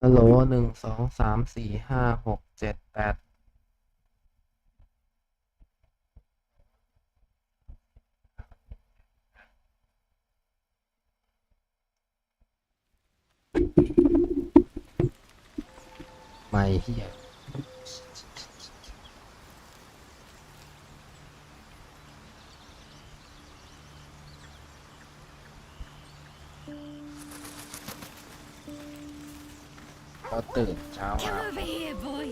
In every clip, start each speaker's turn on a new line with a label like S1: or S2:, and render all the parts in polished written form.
S1: ฮัลโหล1 2 3 4 5 6 7 8ไม่เฮียก็ตื่นเช้ามา
S2: Come over here, boy.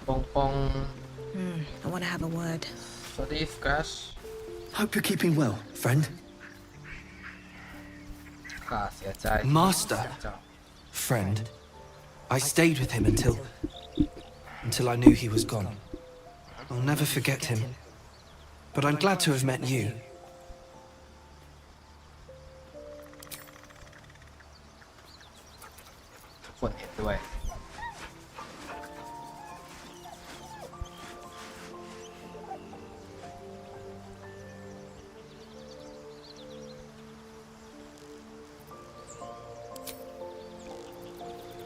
S1: ปองปอง
S3: I want to have a word.
S1: สวัสดีกัส
S4: Hope you're keeping well, friend.
S1: ข้าเสียใจ
S4: Master
S1: เจ้า
S4: Friend. I stayed with him until I knew he was gone. I'll never forget him. But I'm glad to have met you.
S1: ทุกคนเห็นด้วย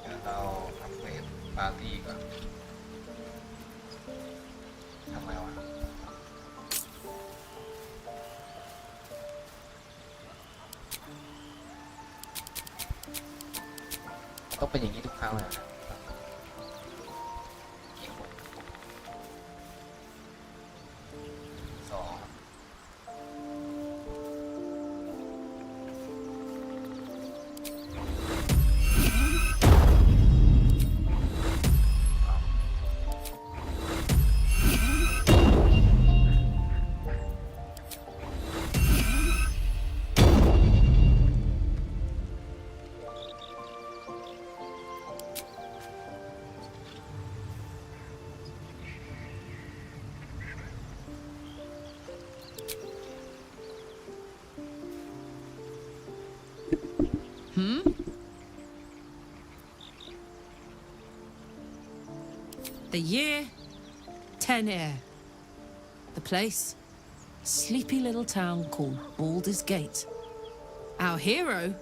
S1: เดี๋ยวเราอัปเดตปาร์ตี้ก่อนทำไมวะต้องเป็นอย่างนี้ทุกครั้งเลยนะกี่คนสอง
S2: The year, 10 air. The place, sleepy little town called Baldur's Gate. Our hero,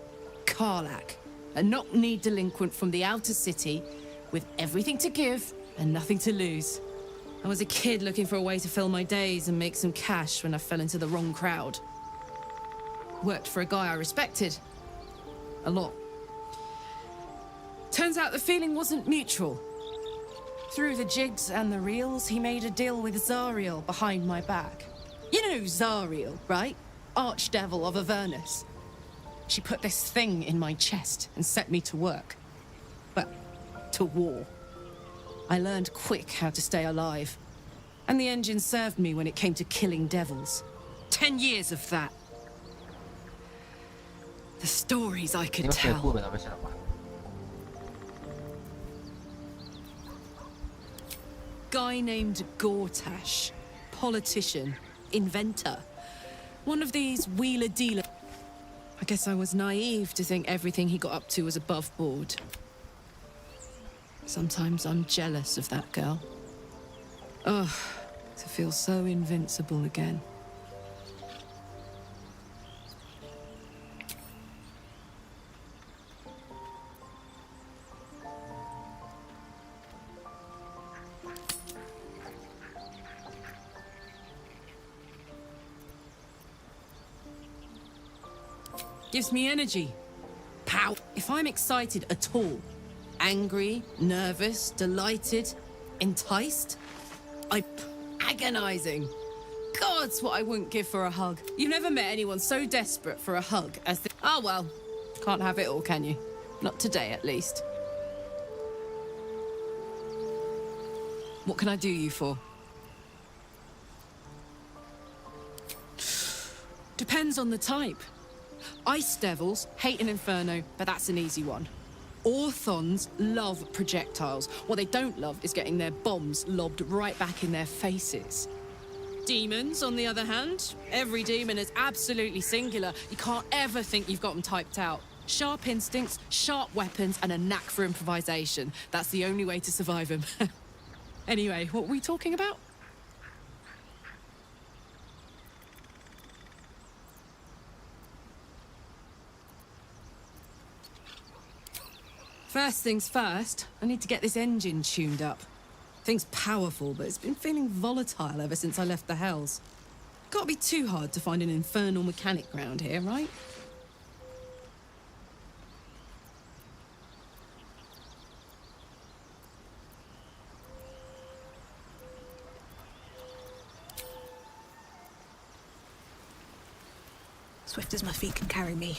S2: Karlak, a knock-knee delinquent from the outer city with everything to give and nothing to lose. I was a kid looking for a way to fill my days and make some cash when I fell into the wrong crowd. Worked for a guy I respected. A lot. Turns out the feeling wasn't mutual. Through the jigs and the reels, he made a deal with Zariel behind my back. You know Zariel, right? Archdevil of Avernus. She put this thing in my chest and set me to work. Well, to war. I learned quick how to stay alive. And the engine served me when it came to killing devils. 10 years of that. The stories I
S1: นี่
S2: could
S1: ก็เคย
S2: tell.
S1: พูดไปแล้วไม่ใช่หรอวะ
S2: Guy named Gortash, politician, inventor, one of these wheeler-dealer. I guess I was naive to think everything he got up to was above board. Sometimes I'm jealous of that girl. Ugh, to feel so invincible again. Gives me energy. Power. If I'm excited at all, angry, nervous, delighted, enticed, agonizing. God's what I wouldn't give for a hug. You've never met anyone so desperate for a hug as the. Oh well, can't have it all, can you? Not today, at least. What can I do you for? Depends on the type. Ice devils hate an inferno, but that's an easy one. Orthons love projectiles. What they don't love is getting their bombs lobbed right back in their faces. Demons, on the other hand, every demon is absolutely singular. You can't ever think you've got them typed out. Sharp instincts, sharp weapons, and a knack for improvisation. That's the only way to survive them. Anyway, what were we talking about? First things first, I need to get this engine tuned up. Thing's powerful, but it's been feeling volatile ever since I left the Hells. Can't be too hard to find an infernal mechanic round here, right?
S3: Swift as my feet can carry me.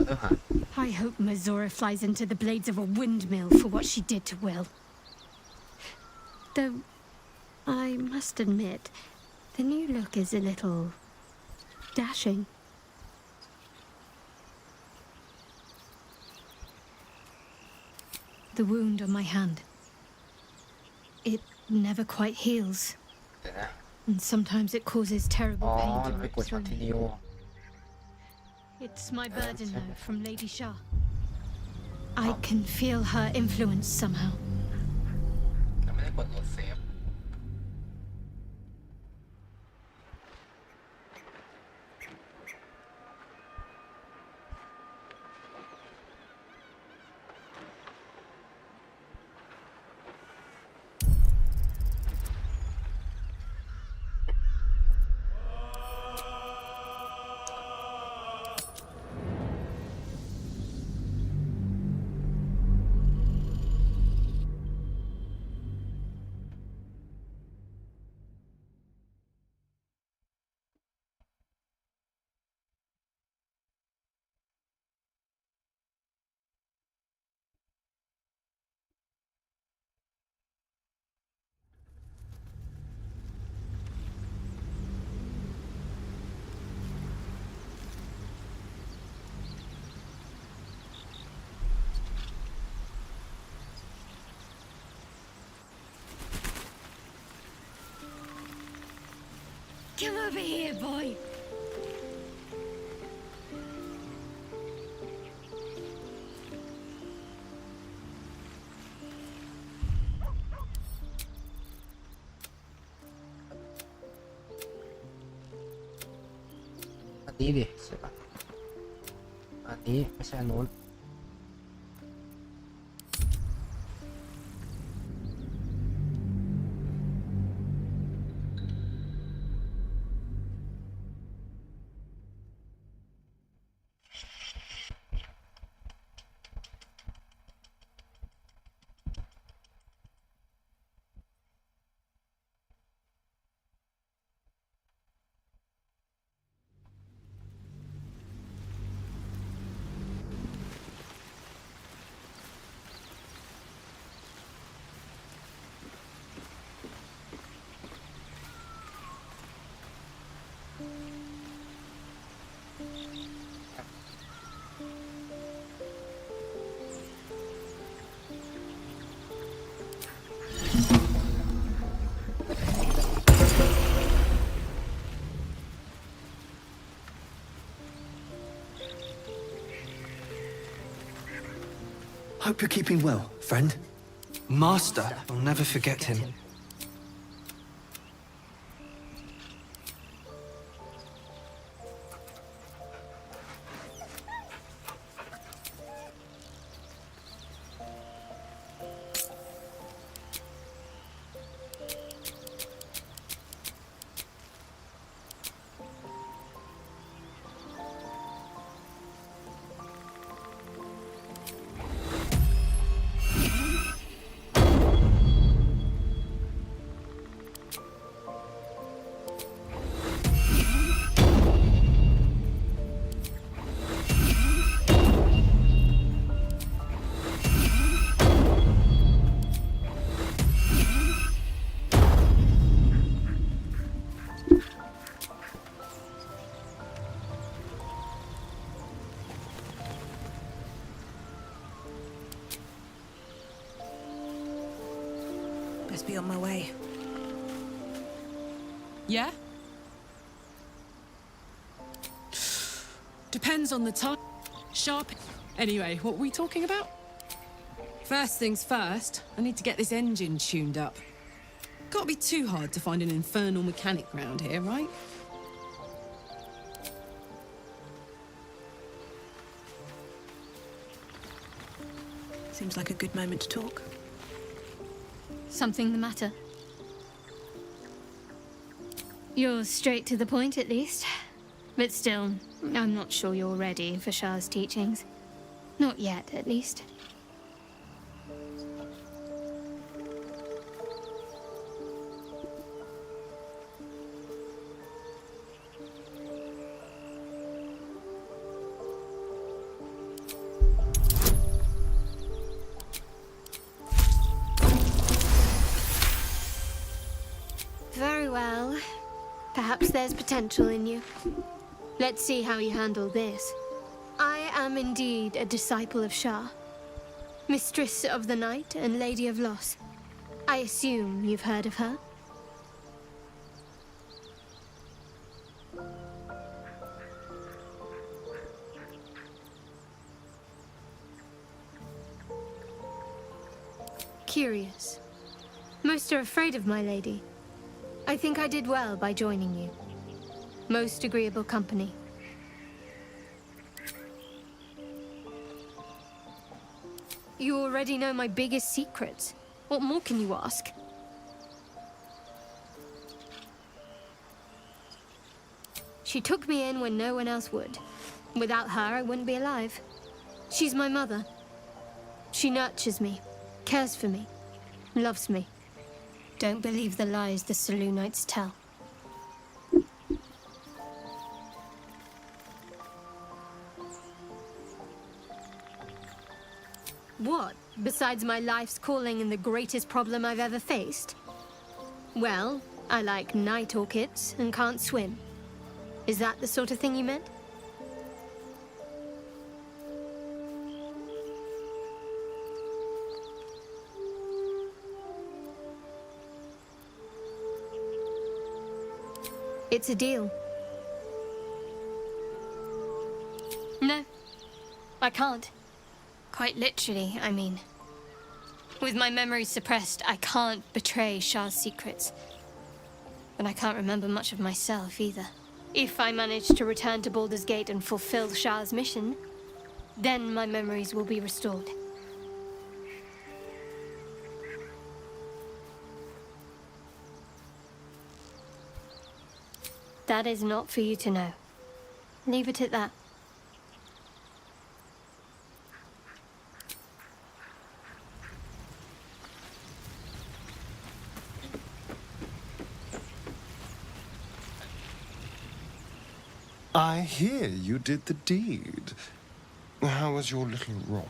S1: เออหา
S5: I hope Mazora flies into the blades of a windmill for what she did to Will. Though, I must admit, the new look is a little dashing. The wound on my hand. It never quite heals,
S1: เดี๋ยวนะ
S5: and sometimes it causes
S1: อ๋อ
S5: terrible pain to
S1: เราไป
S5: rip
S1: กด
S5: through
S1: คอนติ
S5: me.
S1: เนีย
S5: It's my burden, though, from Lady Shah. I can feel her influence somehow.
S1: เราไม่ได้กดโหลดเซฟ
S5: Come over here, boy.
S1: อันนี้ดิใช่ปะอันนี้ไม่ใช่อันนู้น
S4: Hope you're keeping well, friend. Master, I'll never forget him.
S3: Best be on my way.
S2: Yeah? Depends on the time. Sharp. Anyway, what were we talking about? First things first, I need to get this engine tuned up. Can't be too hard to find an infernal mechanic round here, right?
S3: Seems like a good moment to talk.
S5: Something the matter? You're straight to the point, at least. But still, I'm not sure you're ready for Shah's teachings. Not yet, at least. Very well. Perhaps there's potential in you. Let's see how you handle this. I am indeed a disciple of Shah, Mistress of the Night and Lady of Loss. I assume you've heard of her? Curious. Most are afraid of my lady. I think I did well by joining you. Most agreeable company. You already know my biggest secrets. What more can you ask? She took me in when no one else would. Without her, I wouldn't be alive. She's my mother. She nurtures me, cares for me, loves me. Don't believe the lies the Selûnites tell. What, besides my life's calling and the greatest problem I've ever faced? Well, I like night orchids and can't swim. Is that the sort of thing you meant? It's a deal. No, I can't. Quite literally, I mean. With my memory suppressed, I can't betray Shah's secrets. But I can't remember much of myself either. If I manage to return to Baldur's Gate and fulfill Shah's mission, then my memories will be restored. That is not for you to know. Leave it at that.
S6: I hear you did the deed. How was your little romp?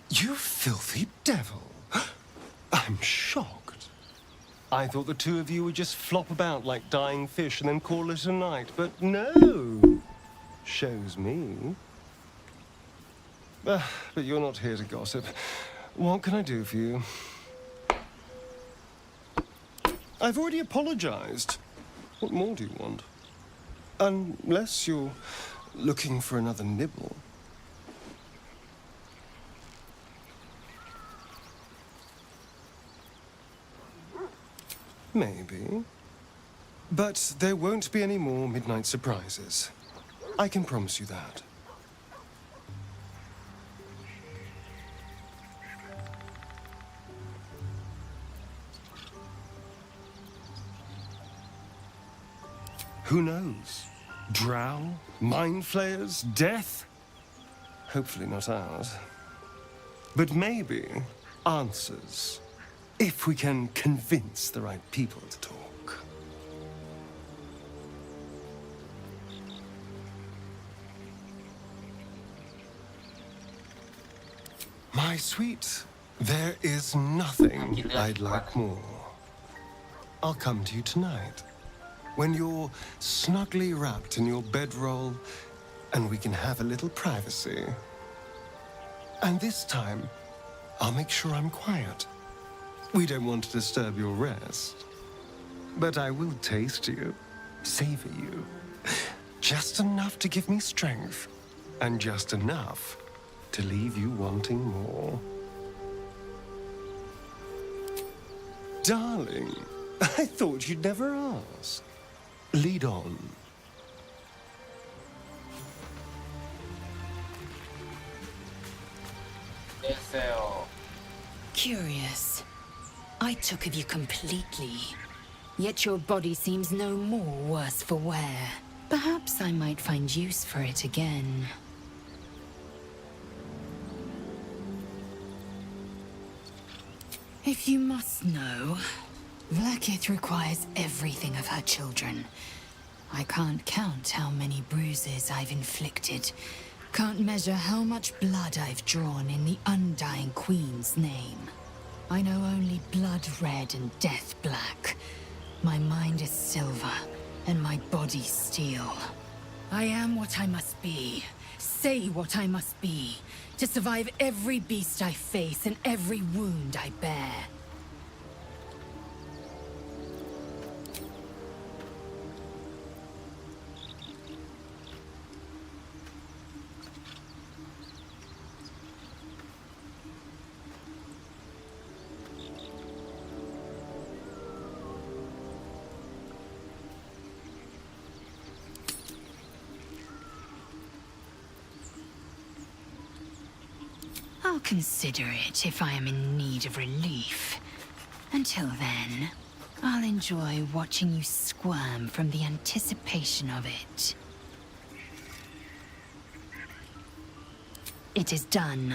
S6: You filthy devil! I'm shocked. I thought the two of you would just flop about like dying fish and then call it a night, but no! Shows me. But you're not here to gossip. What can I do for you? I've already apologized. What more do you want? Unless you're looking for another nibble. Maybe. But there won't be any more midnight surprises. I can promise you that. Who knows? Drow? Mind flayers? Death? Hopefully not ours. But maybe answers. If we can convince the right people to talk. My sweet, there is nothing I'd like more. I'll come to you tonight, when you're snugly wrapped in your bedroll, and we can have a little privacy. And this time, I'll make sure I'm quiet. We don't want to disturb your rest. But I will taste you, savor you, Just enough to give me strength, and just enough to leave you wanting more. Darling, I thought you'd never ask. Lead on.
S7: Curious. I took of you completely. Yet your body seems no more worse for wear. Perhaps I might find use for it again. If you must know, Vlaakith requires everything of her children. I can't count how many bruises I've inflicted. Can't measure how much blood I've drawn in the undying Queen's name. I know only blood red and death black. My mind is silver, and my body steel. I am what I must be, say what I must be, to survive every beast I face and every wound I bear. I'll consider it if I am in need of relief. Until then, I'll enjoy watching you squirm from the anticipation of it. It is done.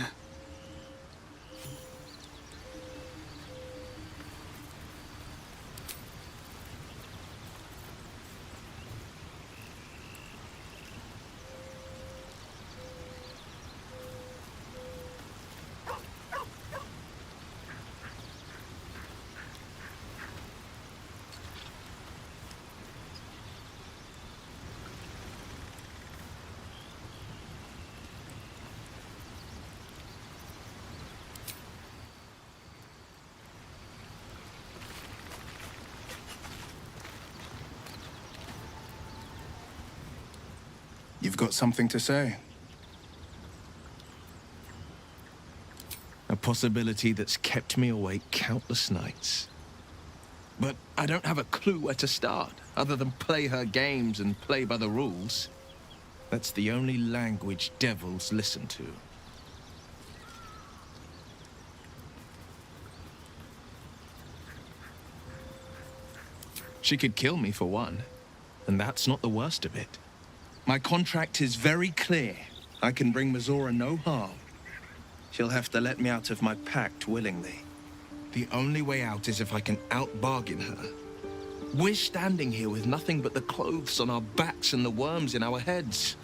S8: You've got something to say?
S9: A possibility that's kept me awake countless nights. But I don't have a clue where to start, other than play her games and play by the rules. That's the only language devils listen to. She could kill me for one, and that's not the worst of it. My contract is very clear. I can bring Mazora no harm. She'll have to let me out of my pact willingly. The only way out is if I can out-bargain her. We're standing here with nothing but the clothes on our backs and the worms in our heads.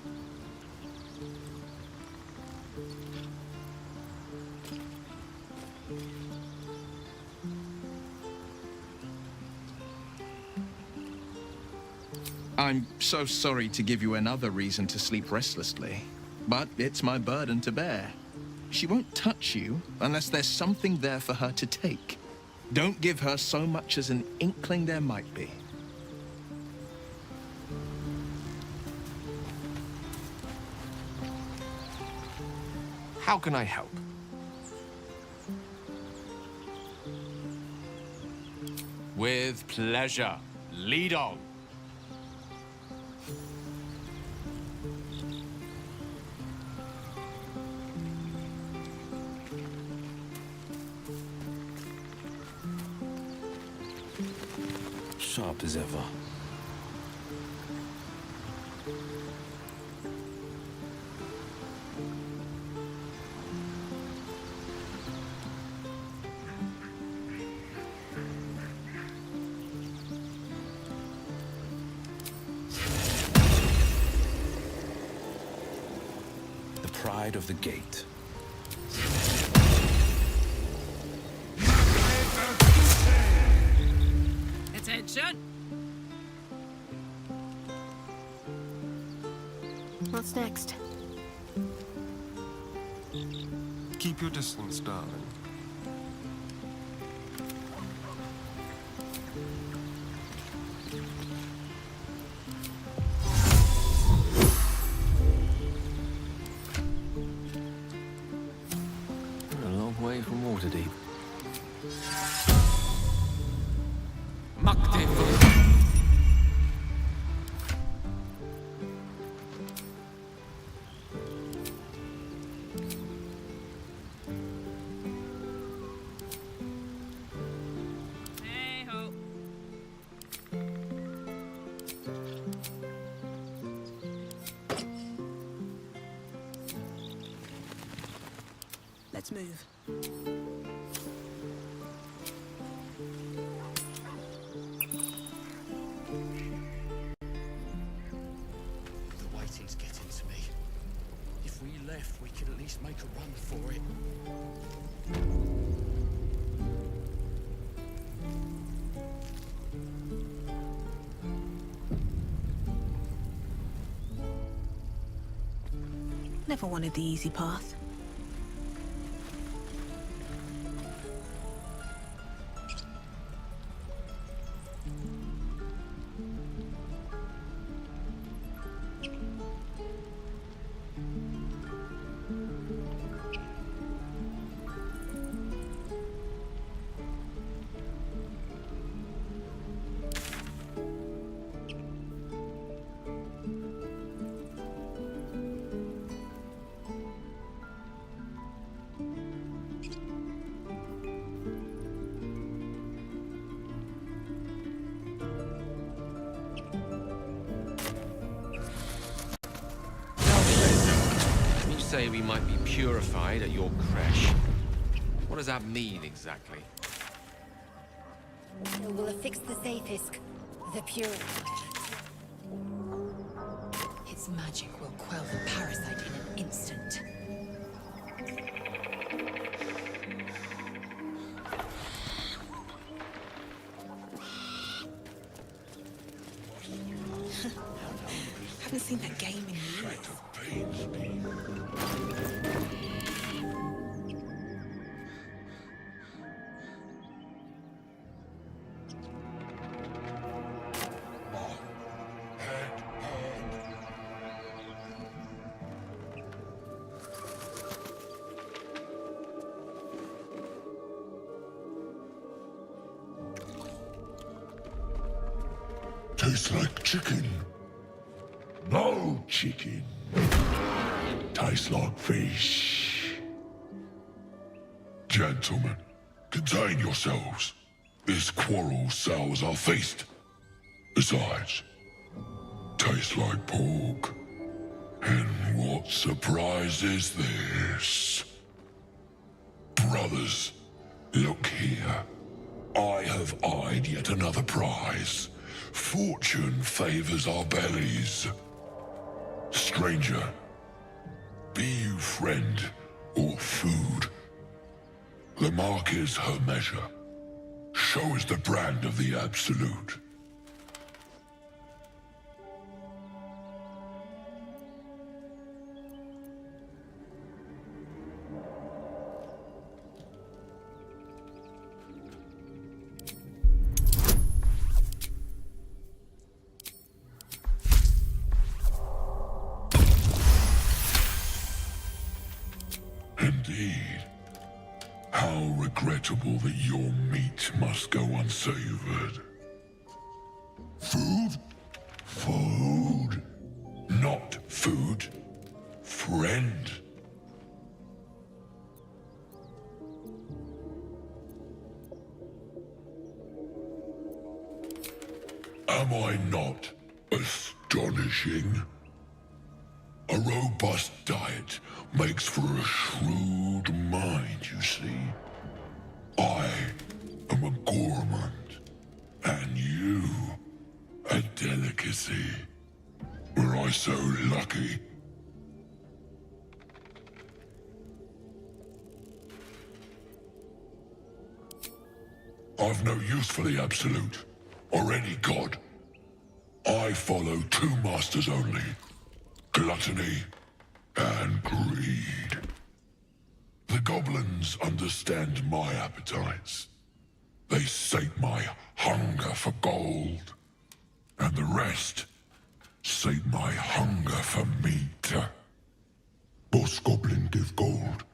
S9: I'm so sorry to give you another reason to sleep restlessly, but it's my burden to bear. She won't touch you unless there's something there for her to take. Don't give her so much as an inkling there might be.
S10: How can I help? With pleasure. Lead on.
S8: Sharp as ever. The pride of the gate.
S2: Attention!
S5: What's next?
S6: Keep your distance, darling.
S3: Let's move.
S11: The waiting's getting to me. If we left, we could at least make a run for it.
S3: Never wanted the easy path.
S10: You say we might be purified at your creche. What does that mean exactly?
S12: It will affix the Zafisk, the purifier.
S7: Its magic will quell the parasite in an instant.
S3: Haven't seen that game in years.
S13: Tastes like chicken. No chicken. Tastes like fish. Gentlemen, contain yourselves. This quarrel sours our feast. Besides, tastes like pork. And what surprise is this? Brothers, look here. I have eyed yet another prize. Fortune favors our bellies. Stranger, be you friend or food. The mark is her measure. Show is the brand of the absolute. Indeed. How regrettable that your meat must go unsavored. Food? Food. Not food. Friend. Am I not astonishing? A robust diet makes for a shrewd mind, you see. I am a gourmand, and you a delicacy. Were I so lucky? I've no use for the Absolute, or any god. I follow two masters only. Gluttony and greed. The goblins understand my appetites. They sate my hunger for gold. And the rest sate my hunger for meat. Boss Goblin give gold.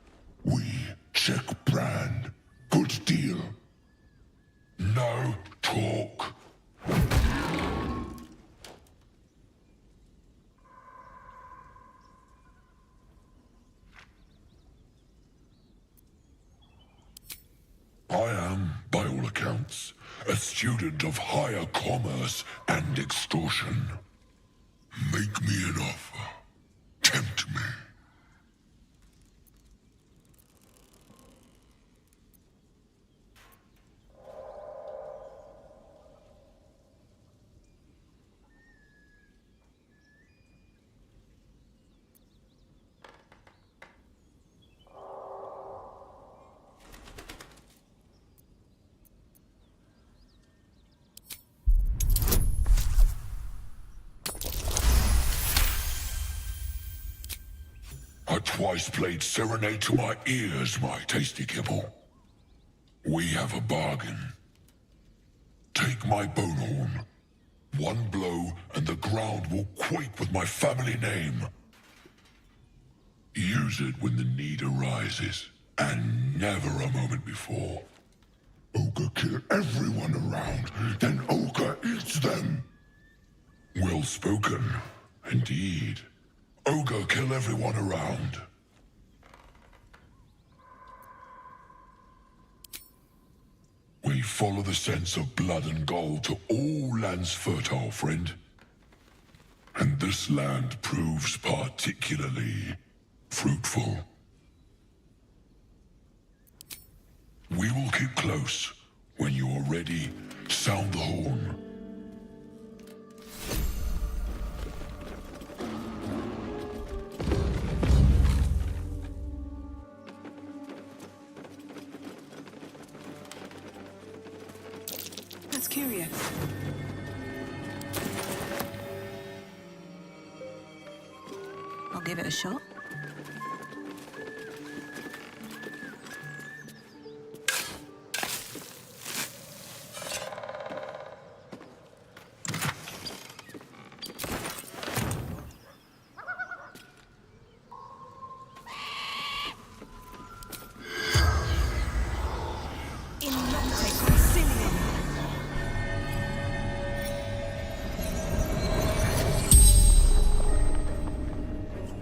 S13: We check brand. Good deal. No talk. I am, by all accounts, a student of higher commerce and extortion. Make me an offer. Tempt me. A twice-played serenade to my ears, my tasty kibble. We have a bargain. Take my bone horn. One blow and the ground will quake with my family name. Use it when the need arises, and never a moment before. Ogre kill everyone around, then Ogre eats them. Well spoken, indeed. Ogre kill everyone around. We follow the sense of blood and gold to all lands fertile, friend. And this land proves particularly fruitful. We will keep close. When you are ready, sound the horn.
S3: That's curious. I'll give it a shot.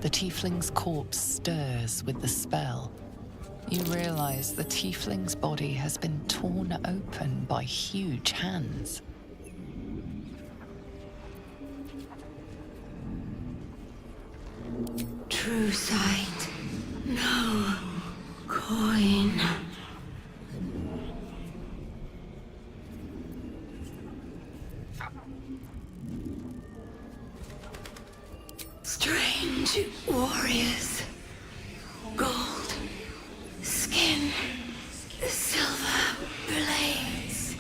S7: The tiefling's corpse stirs with the spell. You realize the tiefling's body has been torn open by huge hands.
S14: True sight, no coin. Strange warriors. Gold skin, silver blades.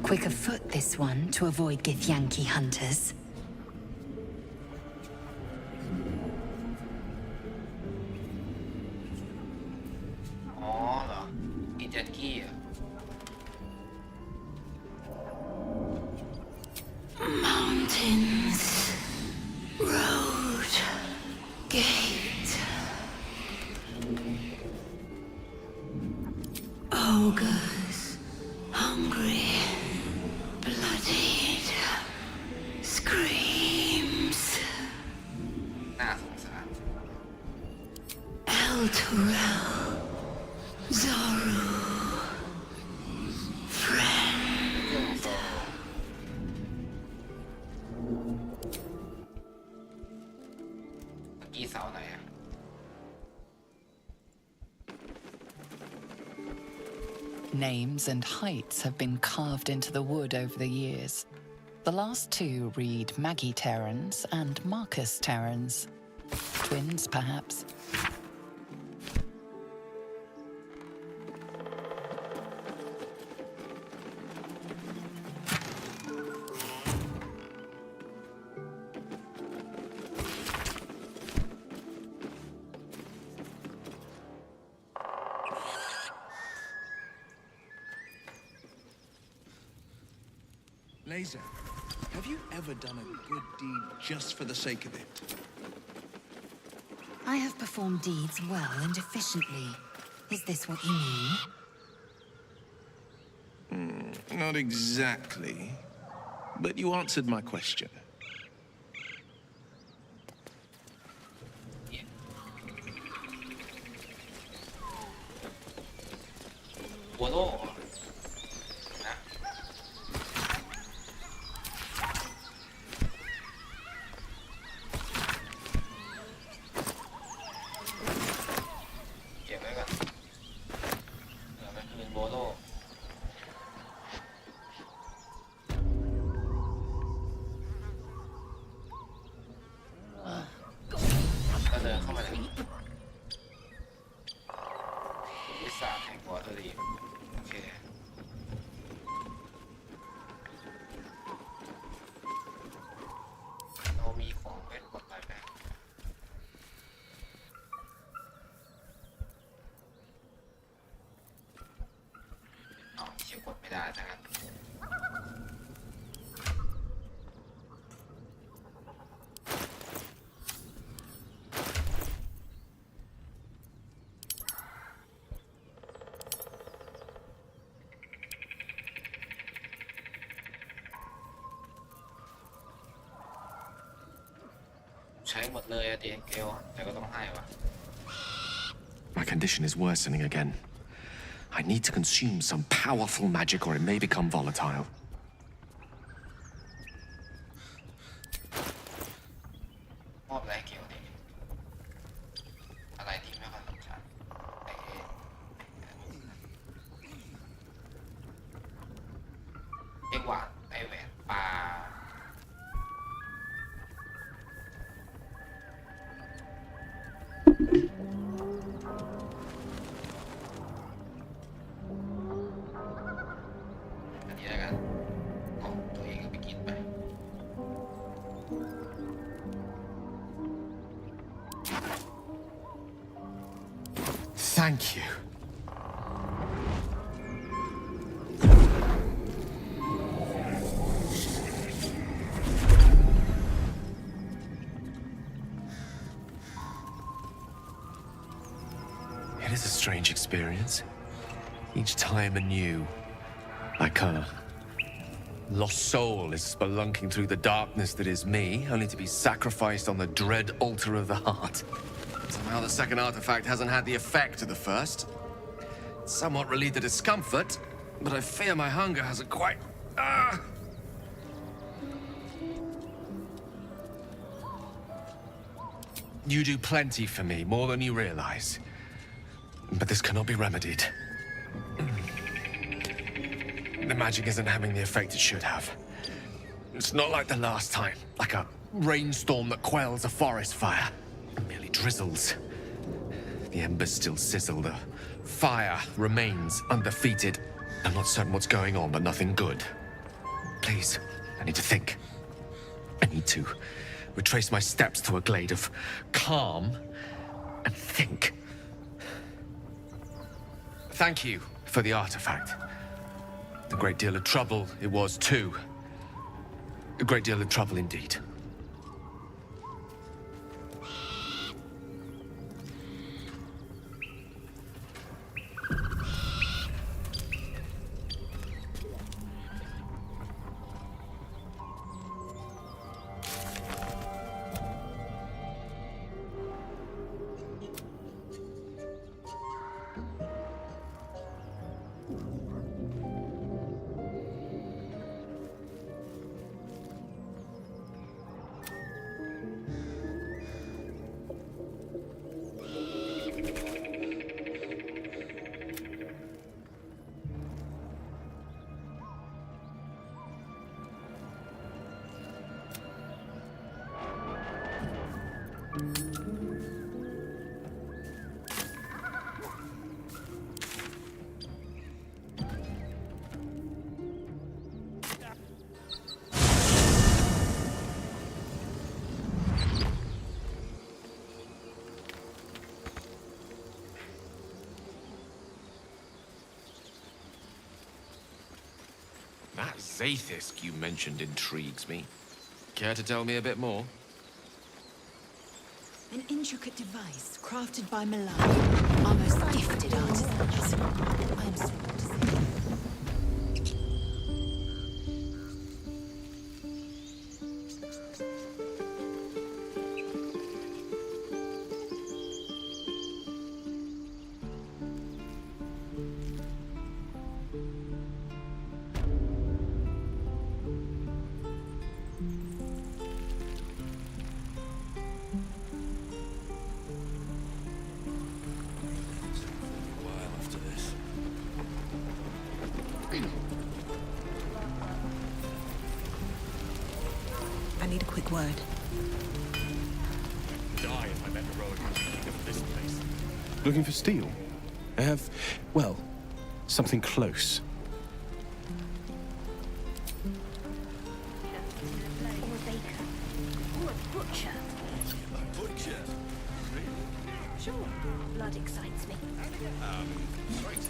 S12: Quick of foot, this one, to avoid Githyanki hunters.
S14: Mountains, road, gate. Ogres, hungry, bloodied, screams. El Turel, Zoru, friend.
S7: Names and heights have been carved into the wood over the years. The last two read Maggie Terrans and Marcus Terrans. Twins, perhaps.
S9: Laser, have you ever done a good deed just for the sake of it?
S12: I have performed deeds well and efficiently. Is this what you mean?
S9: Not exactly, but you answered my question.
S1: ใช้หมดเลยอะดิเกลแต่ก็ต้องให้วะ
S11: My condition is worsening again. I need to consume some powerful magic or it may become volatile.
S1: มอบอะไรเกลดิอะไรที่ไม่ค่อยสำคัญเอ็กหวานไอแหวนปลาอันนี้แล้วกันของตัวเองก็ไปกินไป
S11: Thank you. It is a strange experience. Each time anew, like a lost soul is spelunking through the darkness that is me, only to be sacrificed on the dread altar of the heart. Somehow the second artifact hasn't had the effect of the first. It's somewhat relieved the discomfort, but I fear my hunger hasn't quite... You do plenty for me, more than you realize. But this cannot be remedied. The magic isn't having the effect it should have. It's not like the last time, like a rainstorm that quells a forest fire. It merely drizzles. The embers still sizzle, the fire remains undefeated. I'm not certain what's going on, but nothing good. Please, I need to think. I need to retrace my steps to a glade of calm and think. Thank you for the artifact. A great deal of trouble it was too. A great deal of trouble indeed. That Zaithisk you mentioned intrigues me. Care to tell me a bit more?
S7: An intricate device crafted by Milan. Our most gifted artisans. I'm sorry to say.
S3: I need a quick word.
S11: Die if I met the road of this place.
S6: Looking for steel? I have, well, something close.
S5: Or a baker. Or a butcher.
S11: A butcher?
S5: Sure, blood excites me.
S11: Right.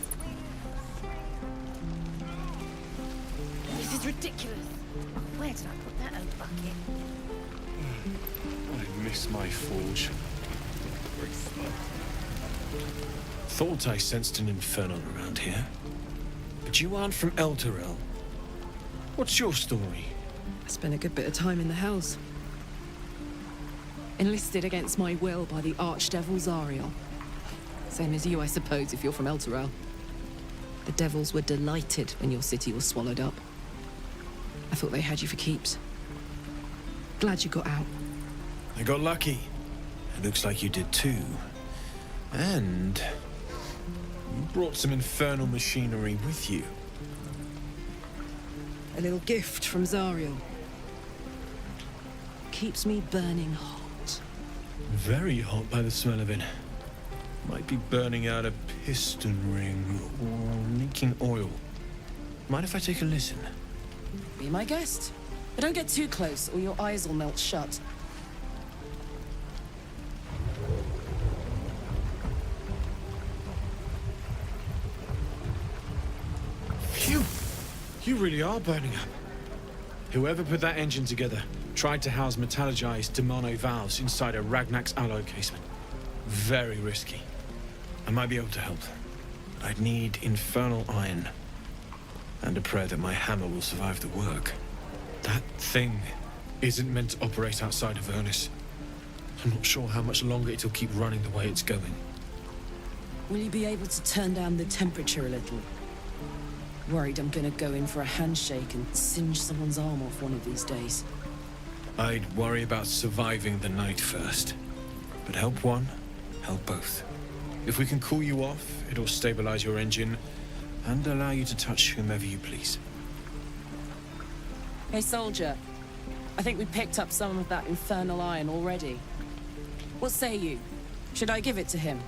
S5: This is ridiculous. Where did I put that old bucket?
S6: I miss my forge. Thought I sensed an infernal around here. But you aren't from Elturel. What's your story?
S2: I spent a good bit of time in the hells. Enlisted against my will by the archdevil Zariel. Same as you, I suppose, if you're from Elturel. The devils were delighted when your city was swallowed up. I thought they had you for keeps. Glad you got out.
S15: I got lucky. It looks like you did too. And you brought some infernal machinery with you.
S2: A little gift from Zariel. Keeps me burning hot.
S15: Very hot by the smell of it. Might be burning out a piston ring or leaking oil. Mind if I take a listen?
S2: Be my guest. But don't get too close or your eyes will melt shut.
S15: Phew! You really are burning up. Whoever put that engine together tried to house metallurgized Demano valves inside a Ragnak's alloy casement. Very risky. I might be able to help. I'd need infernal iron. And a prayer that my hammer will survive the work. That thing isn't meant to operate outside of Ernest. I'm not sure how much longer it'll keep running the way it's going.
S2: Will you be able to turn down the temperature a little? Worried I'm gonna go in for a handshake and singe someone's arm off one of these days.
S15: I'd worry about surviving the night first. But help one, help both. If we can cool you off, it'll stabilize your engine and allow you to touch whomever you please.
S2: Hey, soldier. I think we picked up some of that infernal iron already. What say you? Should I give it to him?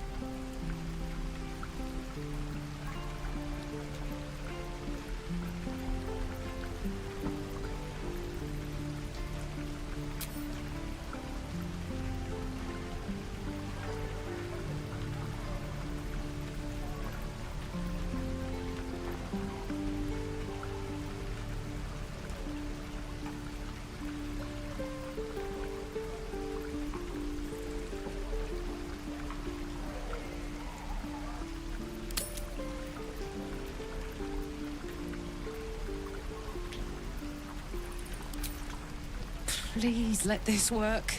S2: Please let this work.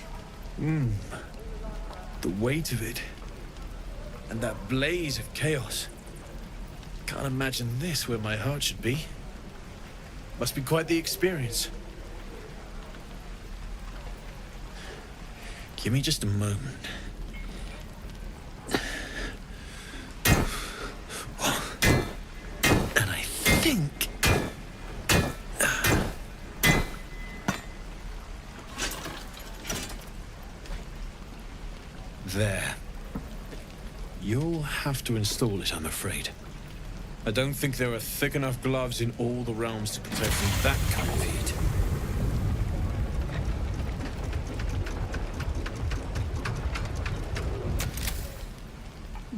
S15: The weight of it. And that blaze of chaos. Can't imagine this where my heart should be. Must be quite the experience. Give me just a moment. And I think... There. You'll have to install it, I'm afraid. I don't think there are thick enough gloves in all the realms to protect from that kind of heat.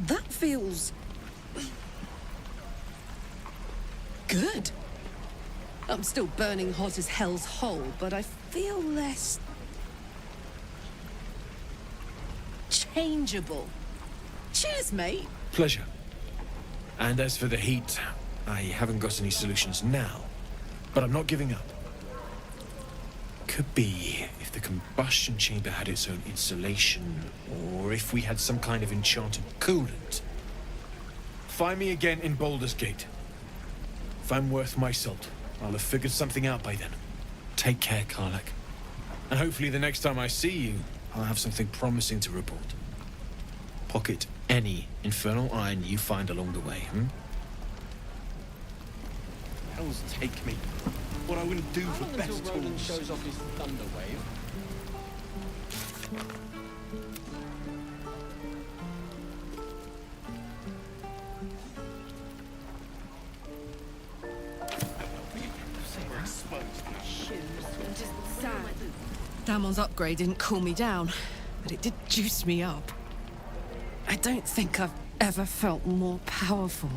S2: That feels... good. I'm still burning hot as hell's hole, but I feel less... changeable. Cheers, mate.
S15: Pleasure. And as for the heat, I haven't got any solutions now, but I'm not giving up. Could be if the combustion chamber had its own insulation, or if we had some kind of enchanted coolant. Find me again in Baldur's Gate. If I'm worth my salt, I'll have figured something out by then. Take care, Karlak. And hopefully the next time I see you, I'll have something promising to report. Pocket any infernal iron you find along the way,
S9: Hells take me. What I wouldn't do for better tools. Shows off his thunder wave.
S2: Damon's upgrade didn't cool me down, but it did juice me up. I don't think I've ever felt more powerful.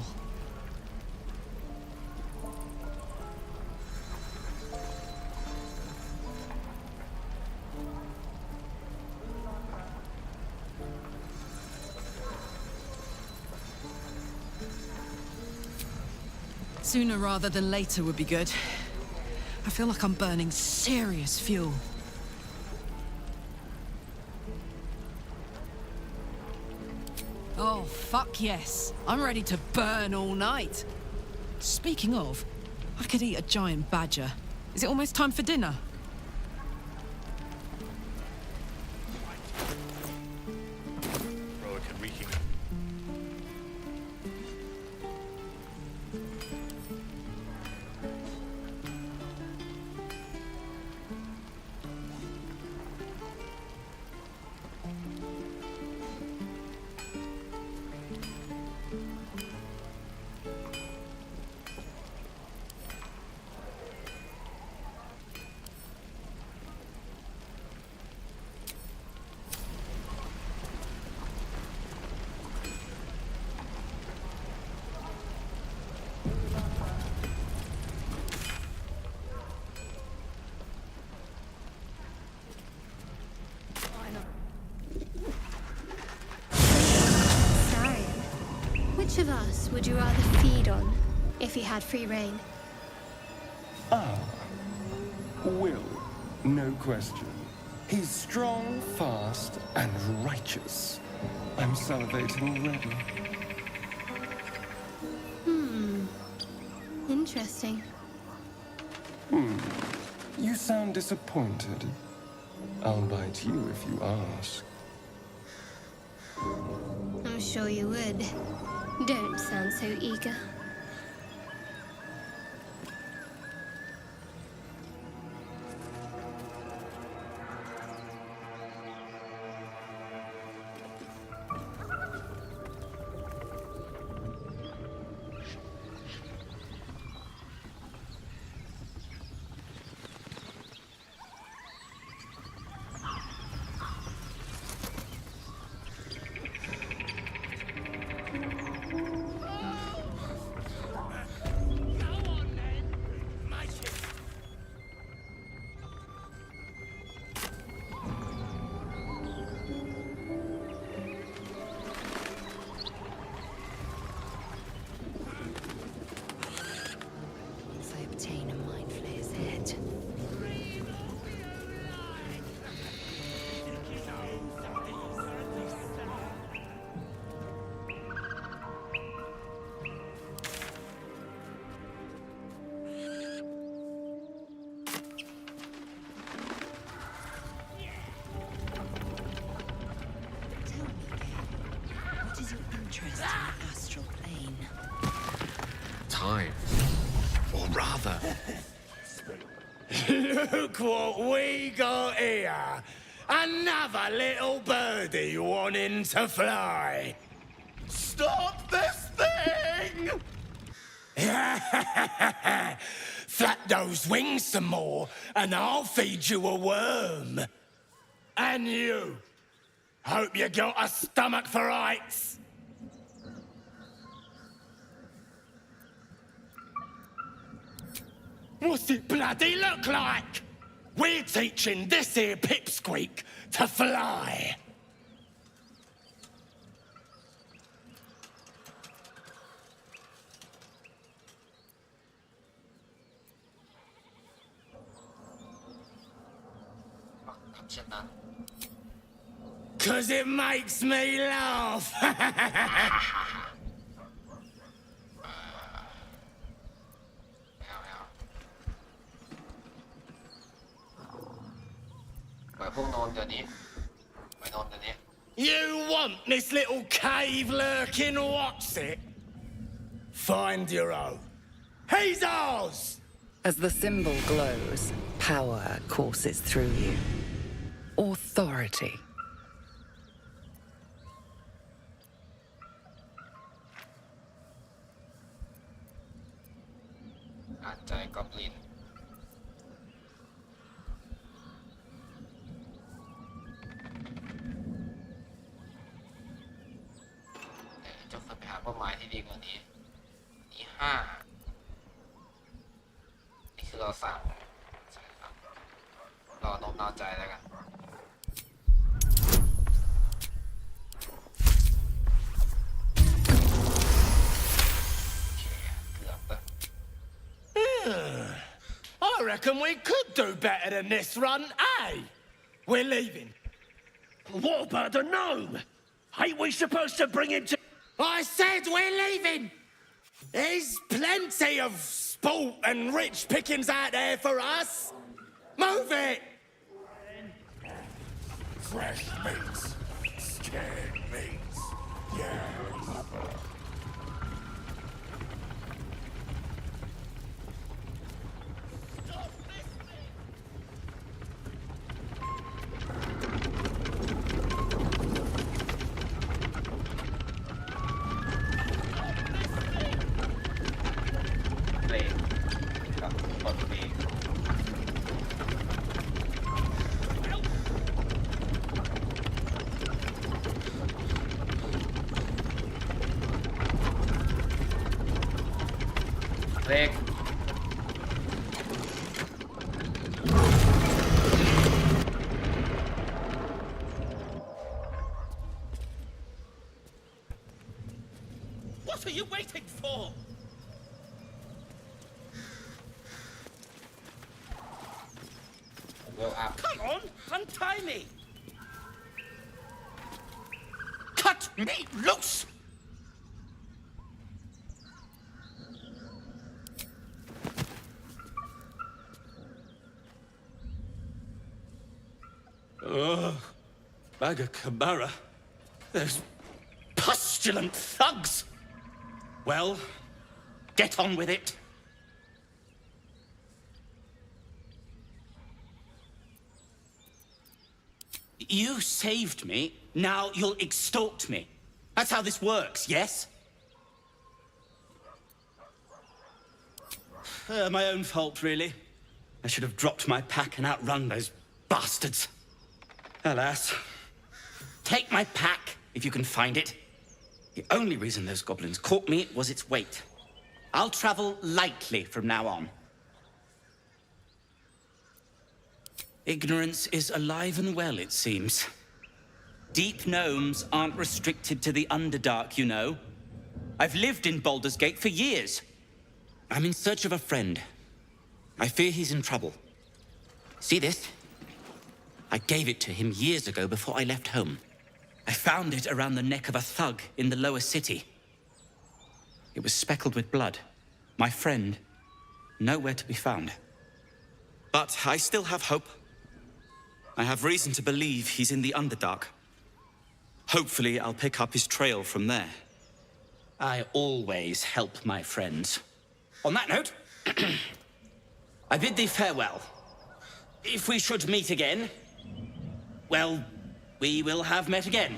S2: Sooner rather than later would be good. I feel like I'm burning serious fuel. Oh, fuck yes. I'm ready to burn all night. Speaking of, I could eat a giant badger. Is it almost time for dinner?
S5: Which of us would you rather feed on if he had free reign?
S6: Will, no question. He's strong, fast, and righteous. I'm salivating already.
S5: Interesting.
S6: You sound disappointed. I'll bite you if you ask.
S5: I'm sure you would. Don't sound so eager.
S12: Obtain a mind flayer's head. Tell me, what is your interest in the astral plane?
S11: Time. Or rather...
S16: Look what we got here! Another little birdie wanting to fly! Stop this thing! Flap those wings some more, and I'll feed you a worm. And you! Hope you got a stomach for heights! What's it bloody look like? We're teaching this here pipsqueak to fly. Cause it makes me laugh.
S1: ปล่อยพวกนอนเดี๋ยวนี้ไปนอนเดี๋ยวนี้
S16: You want this little cave lurking what's it? Find your own. He's ours!
S12: As the symbol glows, power courses through you. Authority.
S1: อ่านใจกอบลินจะเคยไปหาเป้าหมายที่ดีกว่านี้นี่5นี่คือเราสั่งรอโน้มน้าวใจแล้วกัน
S16: I reckon we could do better than this run, eh? We're leaving. What about the gnome? Ain't we supposed to bring him to... I said we're leaving! There's plenty of sport and rich pickings out there for us. Move it!
S13: Fresh meats, scared meats, yeah.
S1: Click.
S16: What are you waiting for?
S1: Go up.
S16: Come on, untie me! Cut me loose! Baga Kamara. Those pustulant thugs! Well, get on with it. You saved me, now you'll extort me. That's how this works, yes? My own fault, really. I should have dropped my pack and outrun those bastards. Alas. Take my pack, if you can find it. The only reason those goblins caught me was its weight. I'll travel lightly from now on. Ignorance is alive and well, it seems. Deep gnomes aren't restricted to the Underdark, you know. I've lived in Baldur's Gate for years. I'm in search of a friend. I fear he's in trouble. See this? I gave it to him years ago before I left home. I found it around the neck of a thug in the lower city. It was speckled with blood. My friend, nowhere to be found. But I still have hope. I have reason to believe he's in the Underdark. Hopefully, I'll pick up his trail from there. I always help my friends. On that note, I bid thee farewell. If we should meet again, well, we will have met again.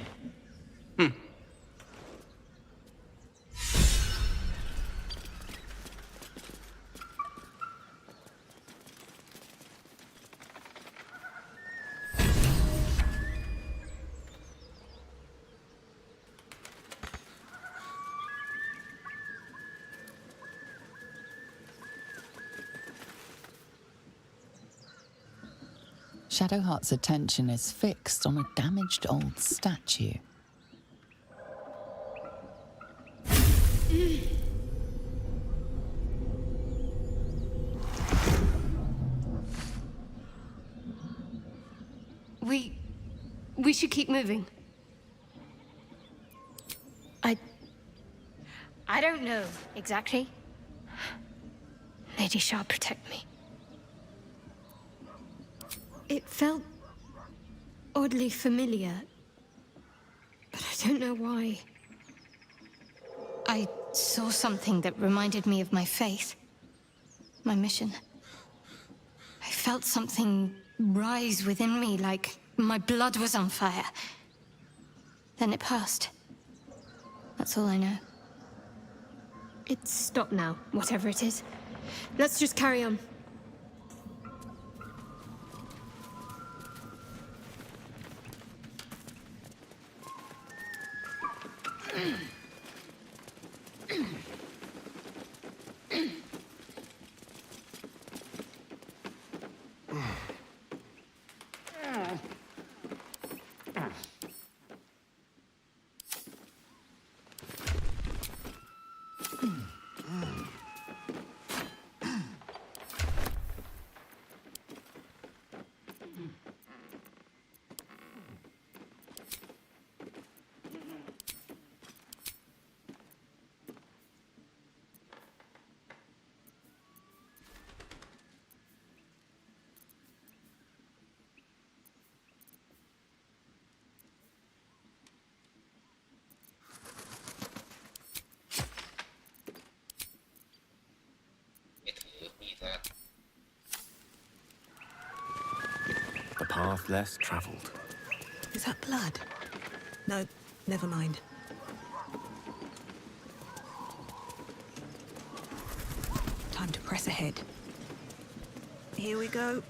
S7: Shadowheart's attention is fixed on a damaged old statue.
S5: We should keep moving. I don't know exactly. Lady Shah, protect me. It felt oddly familiar, but I don't know why. I saw something that reminded me of my faith, my mission. I felt something rise within me, like my blood was on fire. Then it passed. That's all I know. It's stopped now, whatever it is. Let's just carry on.
S6: less traveled.
S3: Is that blood? No, never mind. Time to press ahead. Here we go.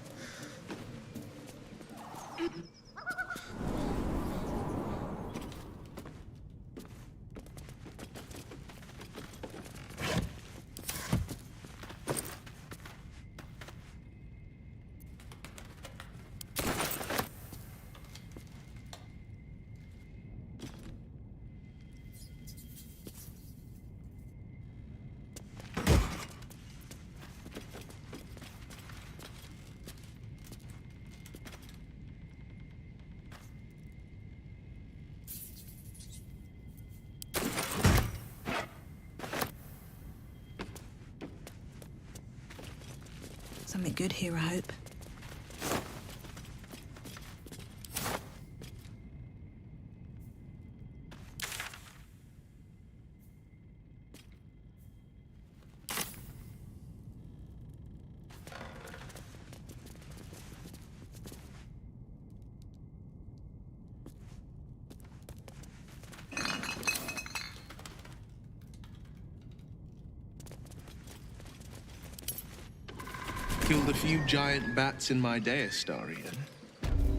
S3: Something good here, I hope.
S9: Killed a few giant bats in my day, Astarian,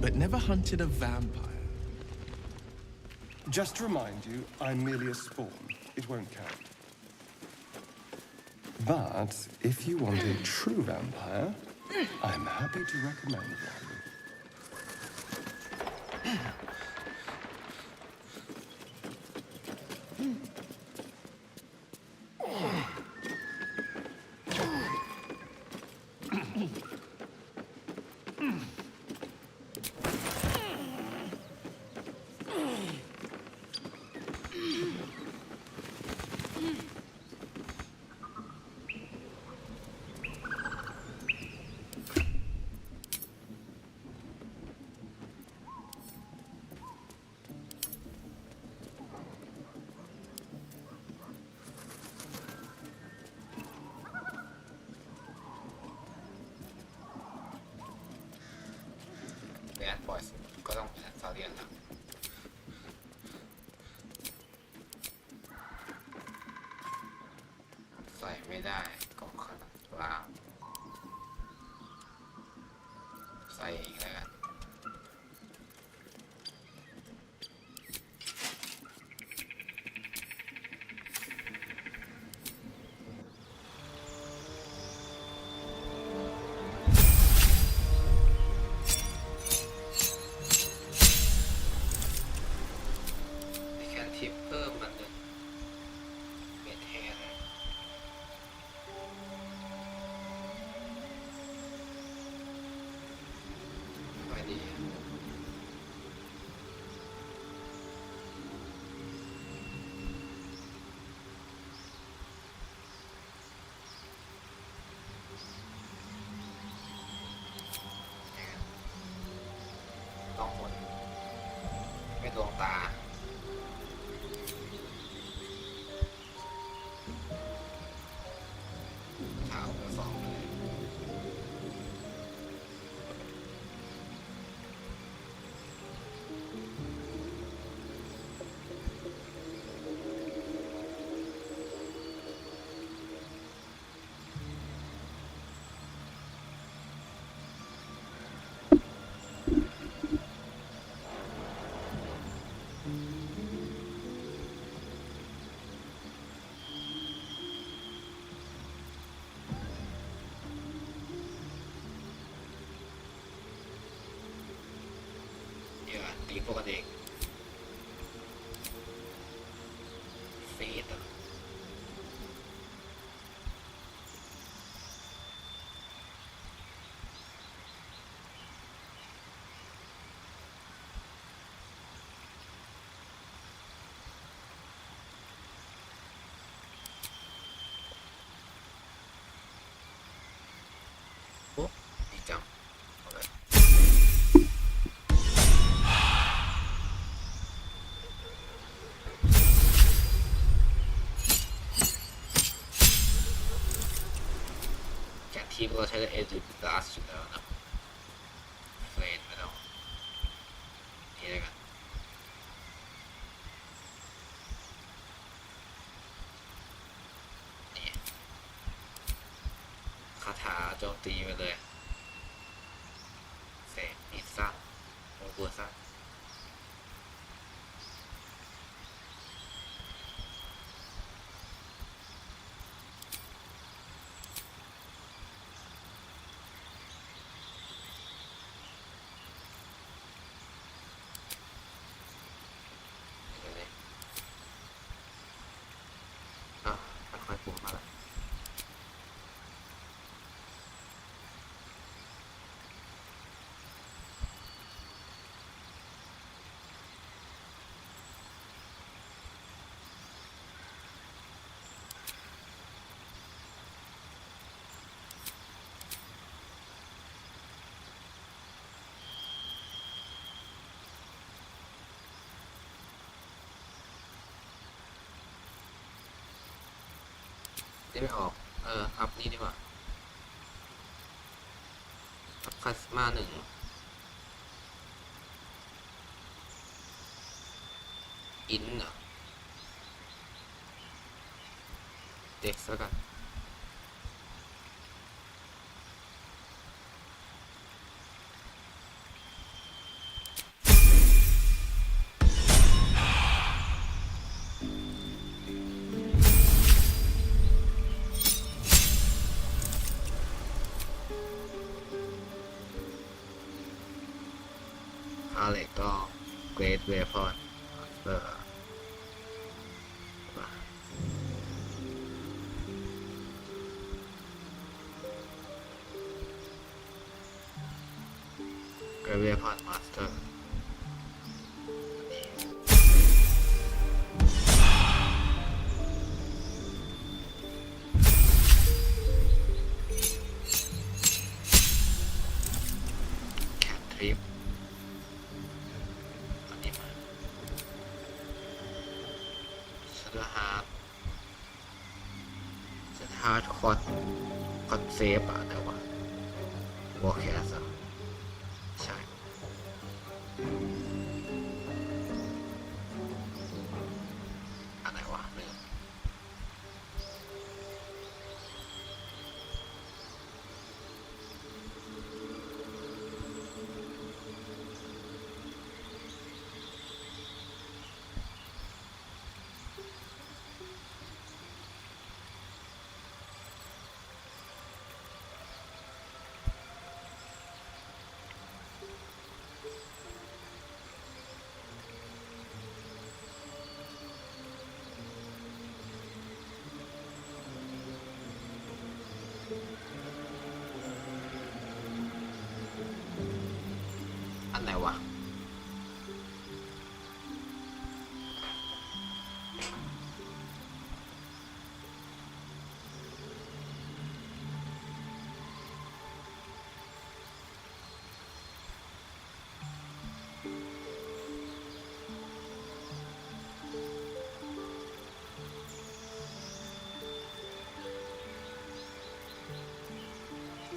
S9: but never hunted a vampire.
S6: Just to remind you, I'm merely a spawn. It won't count. But if you want a true vampire, I'm happy to recommend one.
S1: แอดบอยส์ก็ต้องเป็นซาเลียนแล้วใส่ไม่ได้กล่องขนาดกลางใส่อีกแล้วกันเพิ่มมันเลยเม็ดแทนไปดีต้องหมดไม่ดวงตาตีพวกกันเองเฟดอ่ะโอ้ดีจังทีมเราใช้เอจิกลาสอยู่แล้วนะเฟรนไปแล้ว โจมตีไปเลยเสกมีดสั้นโอ้บัวสั้นค่อยๆปรุงมาแล้วได้ไม่ออกอัพนี่ดีกว่าอัพคาสมา1อินเหรอเด็กแล้วกัน อะไรก็ Great Weapon Great Weapon Master แคนทริปฮาร์ดคอนเซปต์อะแต่ว่าวอลแคสอะใช่อะไรวะลืมอันไหนวะ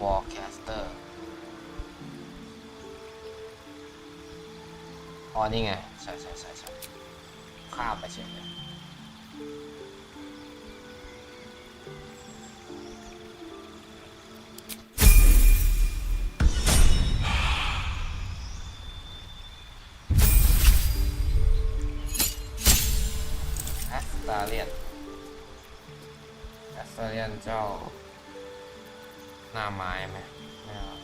S1: วอลแคสเตอร์อ๋อนี่ไงใช่ข้ามไปเฉยเลยแอสตาเลียนเจ้าหน้าไม้ไหมไม่เอา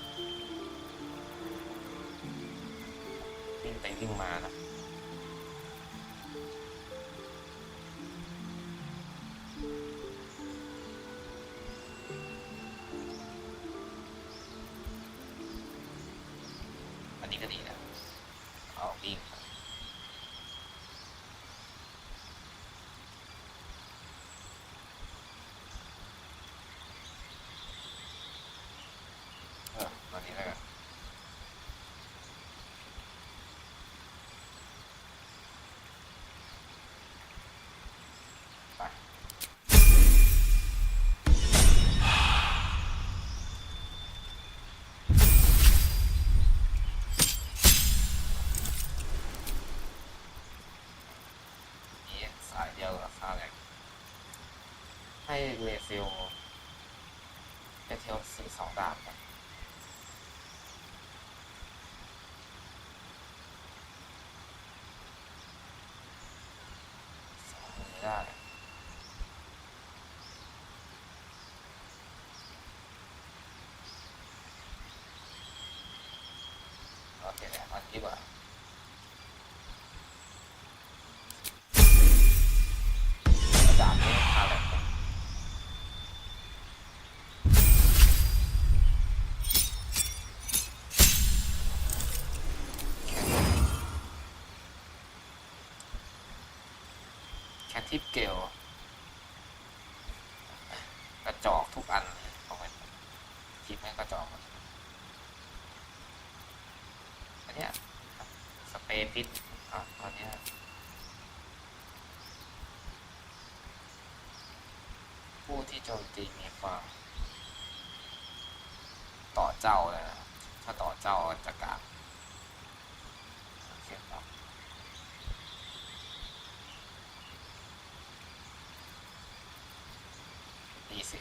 S1: วิ่งไปวิ่งมานะอันนี้ก็ดีนะเอาวิ่งตอนนี้แล้วกันสายเดียวกับค่าแรงให้เรฟิล จะเที่ยวสีสองดาบกันสองมือได้โอเคแล้วอันนี้ว่าดาบนี้พาแบบแค่ทิปเกลกระจอกทุกอันของมันทิปแม่งกระจอกอันเนี้ยสเปรย์พิษตอนนี้ผู้ที่โจมตีมีความต่อเจ้าเลยนะถ้าต่อเจ้าจะกลางโอเคครับดีสิ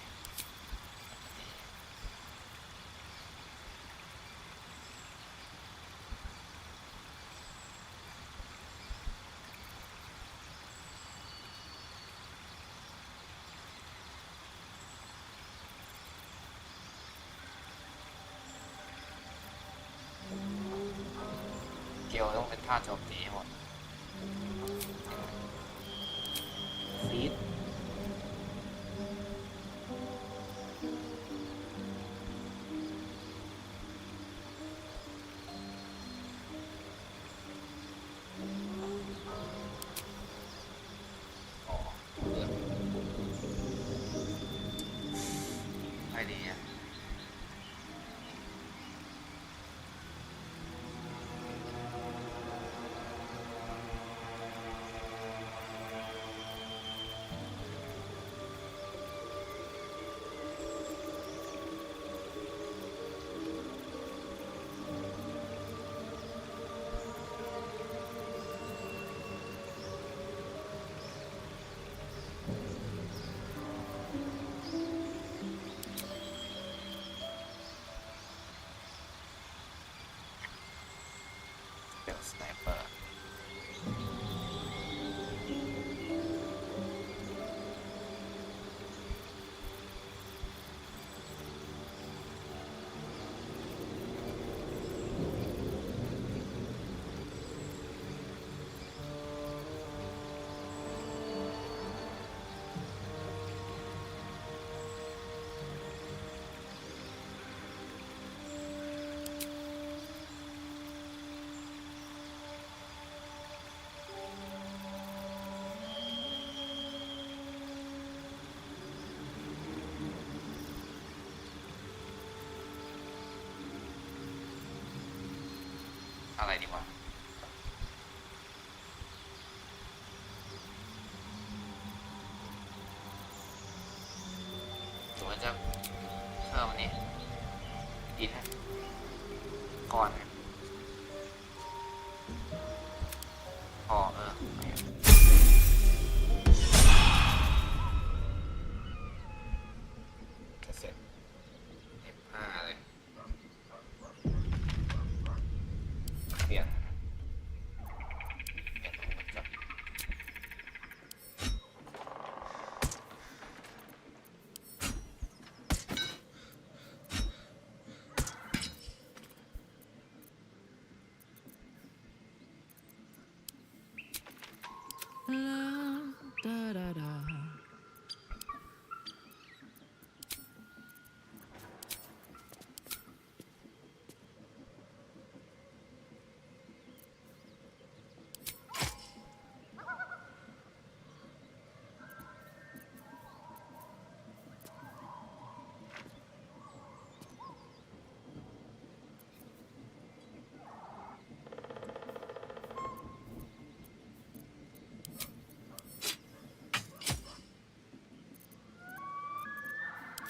S1: เกลต้องเป็นท่าโจมตีให้หมดฟีดอ๋อเลือกไม่ดีอ่ะเป็นสไนเปอร์อะไรดีวะหรือว่าจะเพิ่มอันนี้ดินก่อนพอเสร็จ F5 เลยเปลี่ยนกับ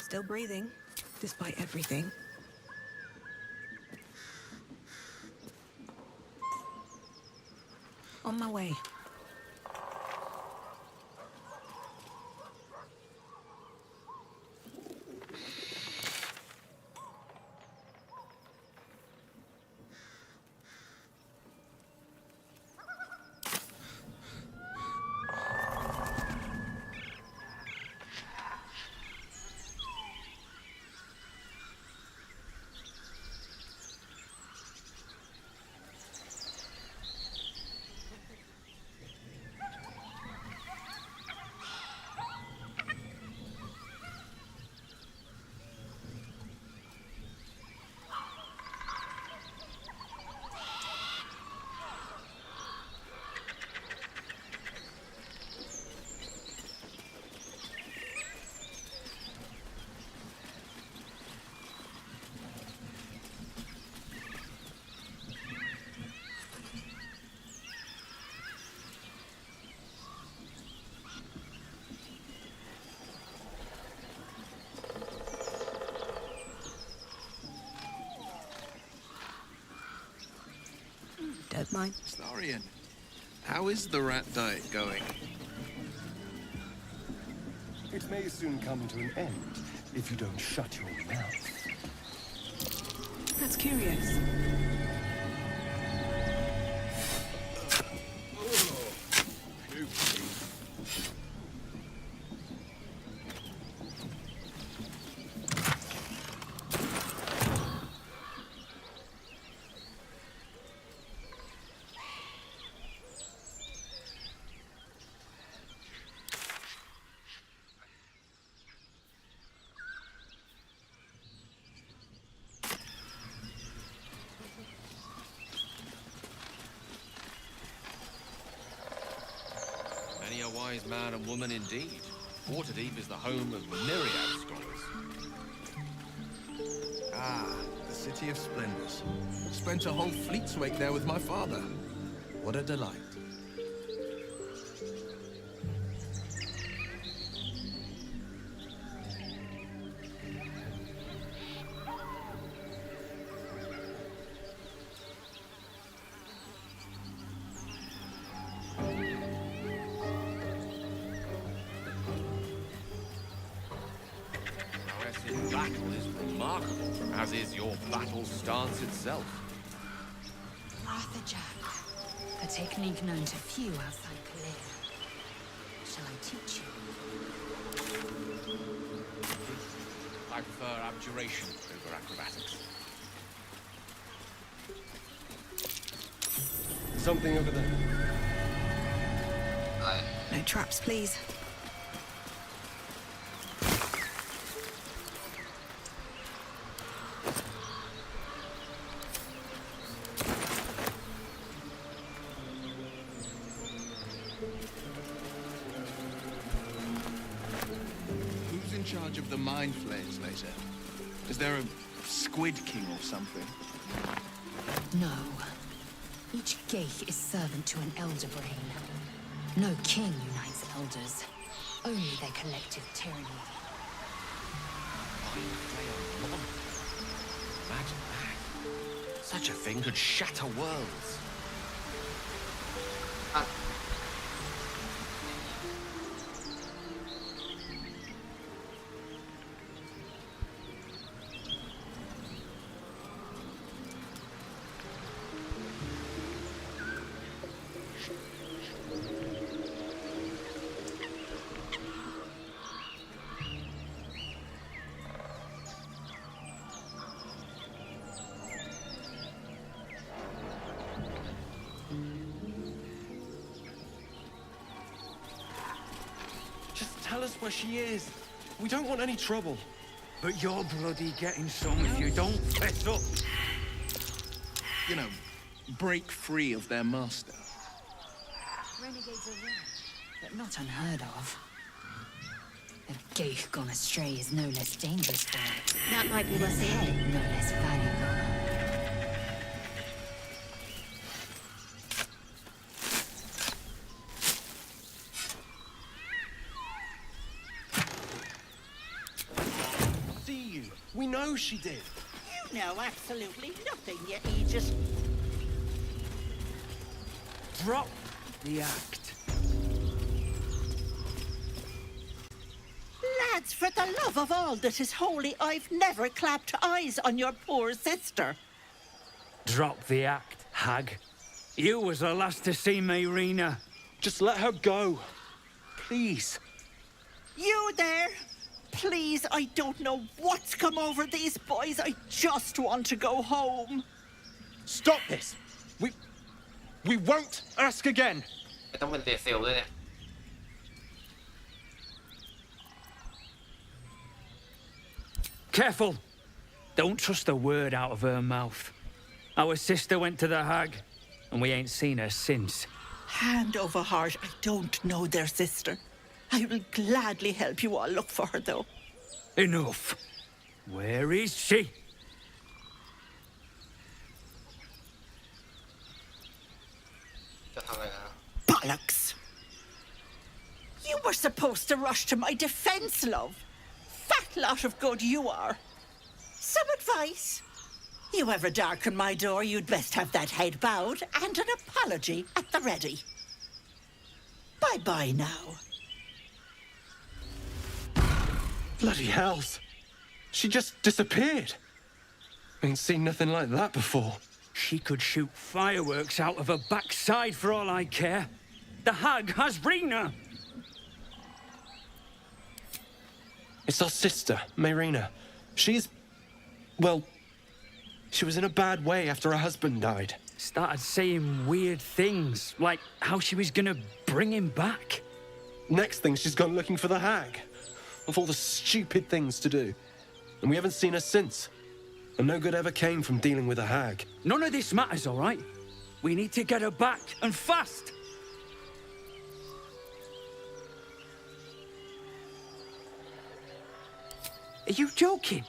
S3: Still breathing, despite everything. On my way. mind.
S9: Starion, how is the rat diet going?
S6: It may soon come to an end if you don't shut your mouth.
S3: That's curious.
S10: Many a wise man and woman indeed. Waterdeep is the home of myriad scholars.
S9: Ah, the City of Splendors. Spent a whole fleet's wake there with my father. What a delight.
S10: Prowess in battle is remarkable, as is your battle stance itself.
S7: Arthur Jack, a technique known to few outside Kalea. Shall I teach you?
S10: I prefer abjuration over acrobatics.
S6: Something over there.
S3: No traps, please.
S9: Who's in charge of the mind flayers later? Is there a Squid King or something?
S7: No. Each Geich is servant to an elder brain. No king unites elders. Only their collective tyranny.
S10: Imagine that. Such a thing could shatter worlds.
S11: Just tell us where she is. We don't want any trouble.
S17: But you're bloody getting some if you don't fess up.
S9: You know, break free of their master.
S7: Renegades are rare, but not unheard of. A Geich gone astray is no less dangerous for it.
S5: That might be worth it.
S7: Head no less valuable.
S11: See you. We know she did.
S18: You know absolutely nothing, yet you just...
S17: Drop the act.
S18: Lads, for the love of all that is holy, I've never clapped eyes on your poor sister.
S17: Drop the act, hag. You was the last to see me, Rena.
S11: Just let her go. Please.
S18: You there? Please, I don't know what's come over these boys. I just want to go home.
S11: Stop this. We won't ask again.
S1: ไม่ต้องเป็นเดซเซลด้วยเนี่ย
S17: Careful. Don't trust a word out of her mouth. Our sister went to the hag, and we ain't seen her since.
S18: Hand over heart, I don't know their sister. I will gladly help you all look for her, though.
S17: Enough. Where is she?
S18: Bollocks! You were supposed to rush to my defense, love. Fat lot of good you are. Some advice? You ever darken my door, you'd best have that head bowed and an apology at the ready. Bye-bye now.
S6: Bloody hells. She just disappeared. Ain't seen nothing like that before.
S17: She could shoot fireworks out of her backside for all I care. The hag has Rena.
S6: It's our sister, Marina. Well, she was in a bad way after her husband died.
S17: Started saying weird things, like how she was gonna bring him back.
S6: Next thing, she's gone looking for the hag. Of all the stupid things to do. And we haven't seen her since. And no good ever came from dealing with a hag.
S17: None of this matters, all right? We need to get her back, and fast! Are you joking?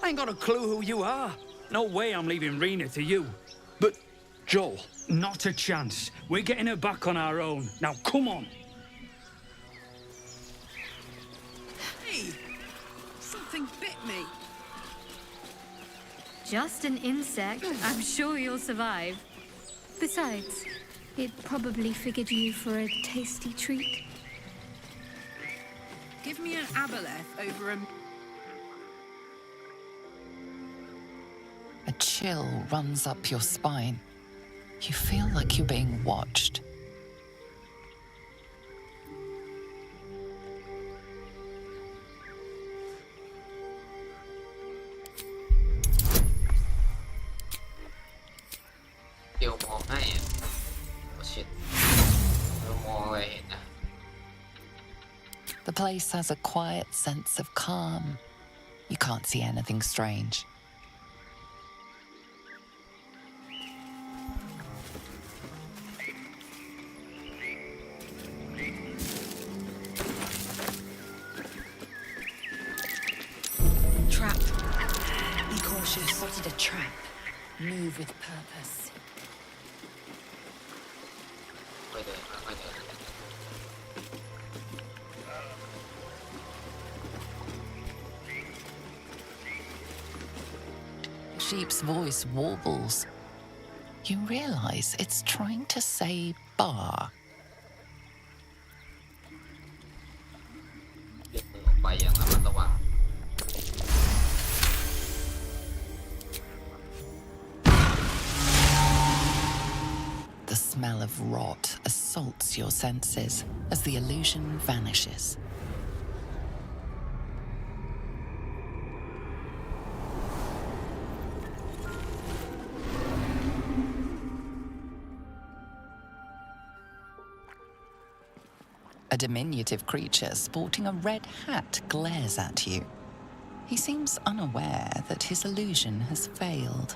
S17: I ain't got a clue who you are. No way I'm leaving Rena to you.
S6: But, Joel...
S17: Not a chance. We're getting her back on our own. Now, come on.
S2: Hey! Something bit me.
S5: Just an insect. I'm sure you'll survive. Besides, it probably figured you for a tasty treat.
S2: Give me an aboleth over a...
S19: A chill runs up your spine. You feel like you're being watched. The place has a quiet sense of calm. You can't see anything strange.
S7: Trap. Be cautious. Spotted a trap. Move with purpose.
S19: The sheep's voice warbles. You realize it's trying to say bar. The smell of rot assaults your senses as the illusion vanishes. A diminutive creature sporting a red hat glares at you. He seems unaware that his illusion has failed.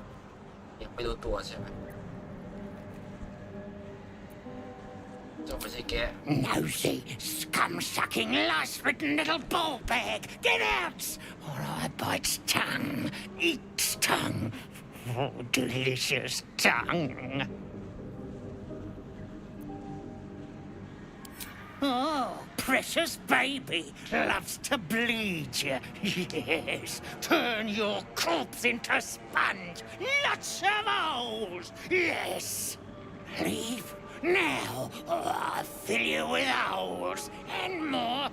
S20: Nosy, scum-sucking, lice-ridden little ball bag! Get out! Or I bite tongue, eat tongue. Oh, delicious tongue. Oh, precious baby, loves to bleed you. Yes, turn your corpse into sponge. Lots of holes. Yes. Leave now, or I'll fill you with holes and more.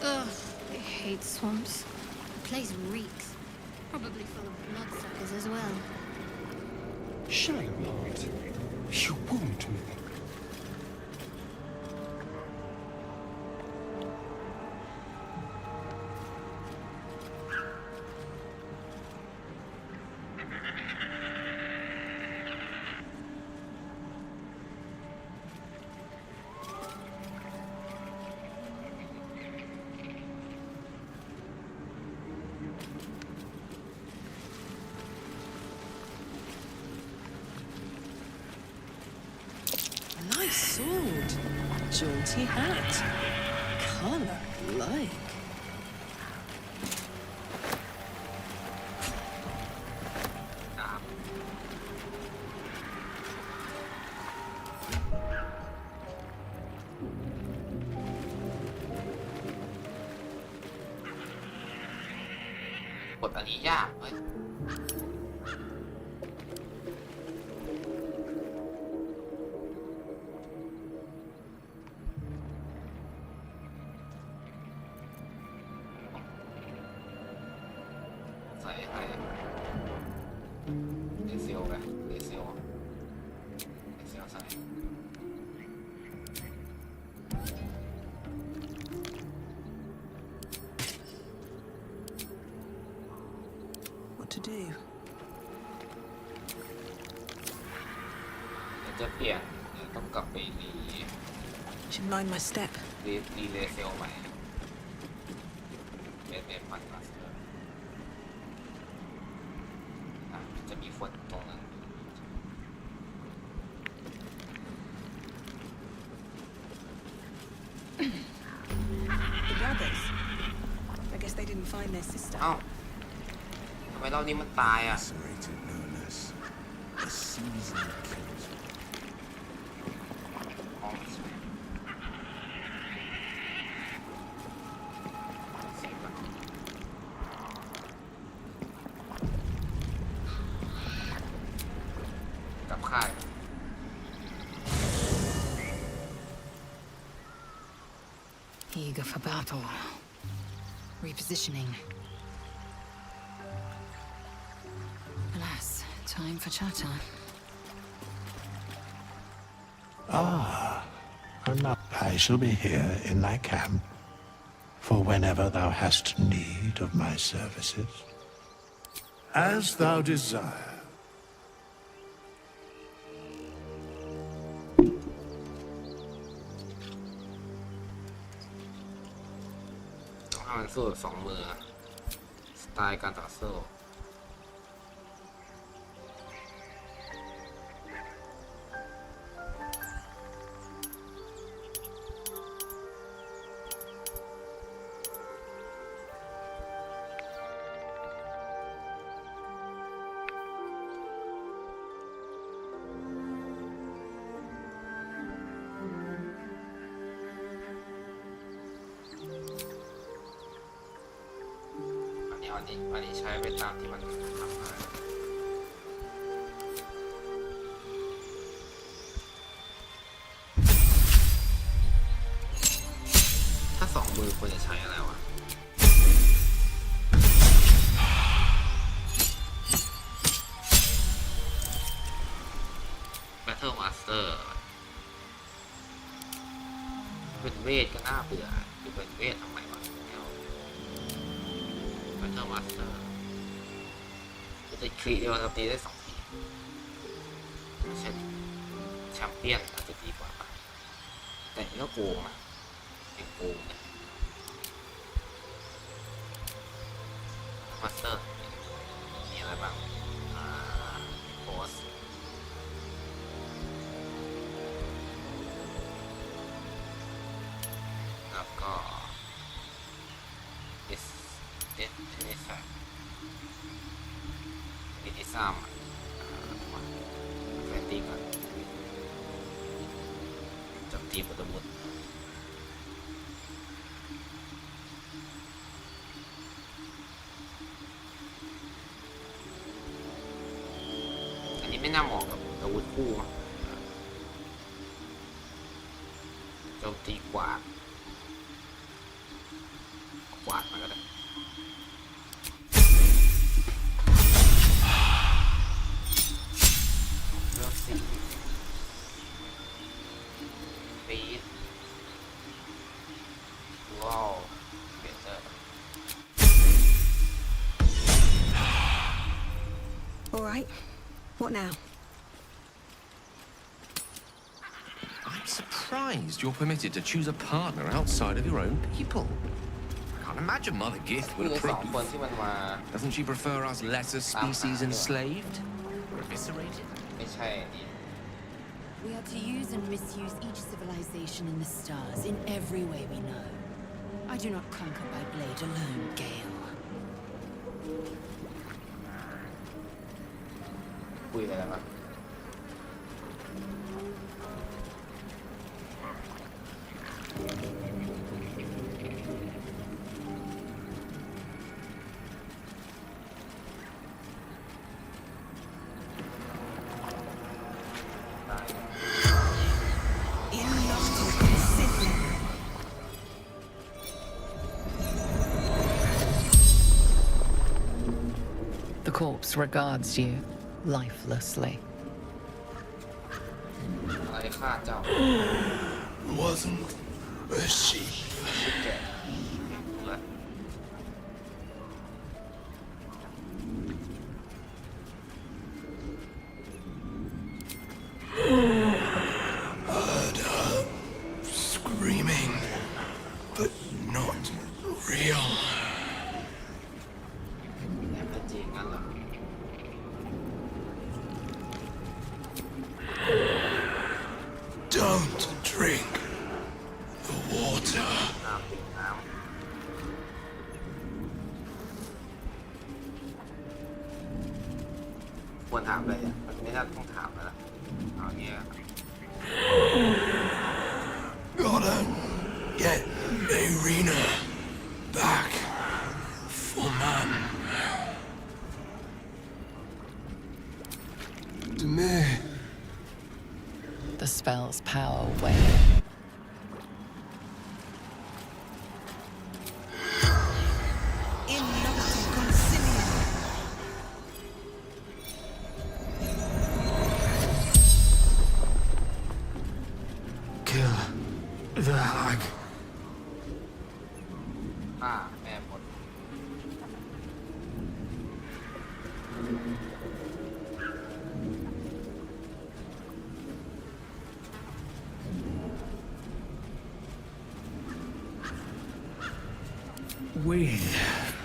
S5: Ugh, I hate swamps. The place reeks. Probably full of bloodsuckers as well.
S6: Charlotte, you wound me.
S2: Nice sword. jaunty hat. Colour like.
S1: กดอันนี้ยากเฮ้ยใส่อะไรเดซิลไปเดซิลใส่
S3: To do.
S1: จะเปลี่ยนต้องกลับไปรี
S3: Should mind my step.
S1: รีเลเซลใหม่เป็นพันมาสเตอร์จะมีฝนตรงนั้น
S3: The brothers. I guess they didn't find their sister.
S1: เอ้าทำไมรอบนี้มันตายอ่ะ กลับค่าย
S7: Eager for battle. Repositioning. Alas, time for chatter.
S21: Ah, and now I shall be here in thy camp for whenever thou hast need of my services. As thou desire.
S1: ต้องให้มันสู้สองมือสไตล์การต่อสู้อันนี้ใช้ไปตามที่มันทำมาถ้าสองมือควรจะใช้อะไรวะ Battle Master เป็นเวทก็น่าเบื่อคือเป็นเวททำไมวะBattle Master จะคลีเดียวตีได้2 ทีไม่ใช่แชมเปี้ยนอาจจะดีกว่าปะแต่ก็โกงอ่ะเป็นโกงเนี่ย Master มีอะไรบ้างโพสแล้วก็ที่ใส่วิธีซ้ำแฟนตี้ก่อนจับตีบทบุตรอันนี้ไม่น่าเหมาะกับอาวุธคู่มั้งโจมตีกวาดมาก็ได้Wow, better.
S3: All right. What now?
S10: I'm surprised you're permitted to choose a partner outside of your own people. I can't imagine Mother Gith would approve. Doesn't she prefer us lesser species enslaved or eviscerated?
S1: ไม่ใช่
S7: We are to use and misuse each civilization in the stars in every way we know. I do not conquer by blade alone, Gale.
S1: คุยอะไรวะ
S19: The corpse regards you lifelessly.
S1: อะไรฆ่าเจ้า
S13: Wasn't a sheep.
S1: แกะและ
S13: Heard her screaming, but not real.
S1: แอบจริงงั้นเหรอ
S13: Don't drink the water.
S1: น้ำดื่มน้ำควรถามอะไรอ่ะมันไม่น่าต้องถามแล้วล่ะเอาเงี้ย
S13: Gotta get Marina back for Mum. Demir.
S19: The spell's power wanes.
S3: In nocte concilium.
S20: Kill the hag.
S1: ฆ่าแม่หมด
S20: With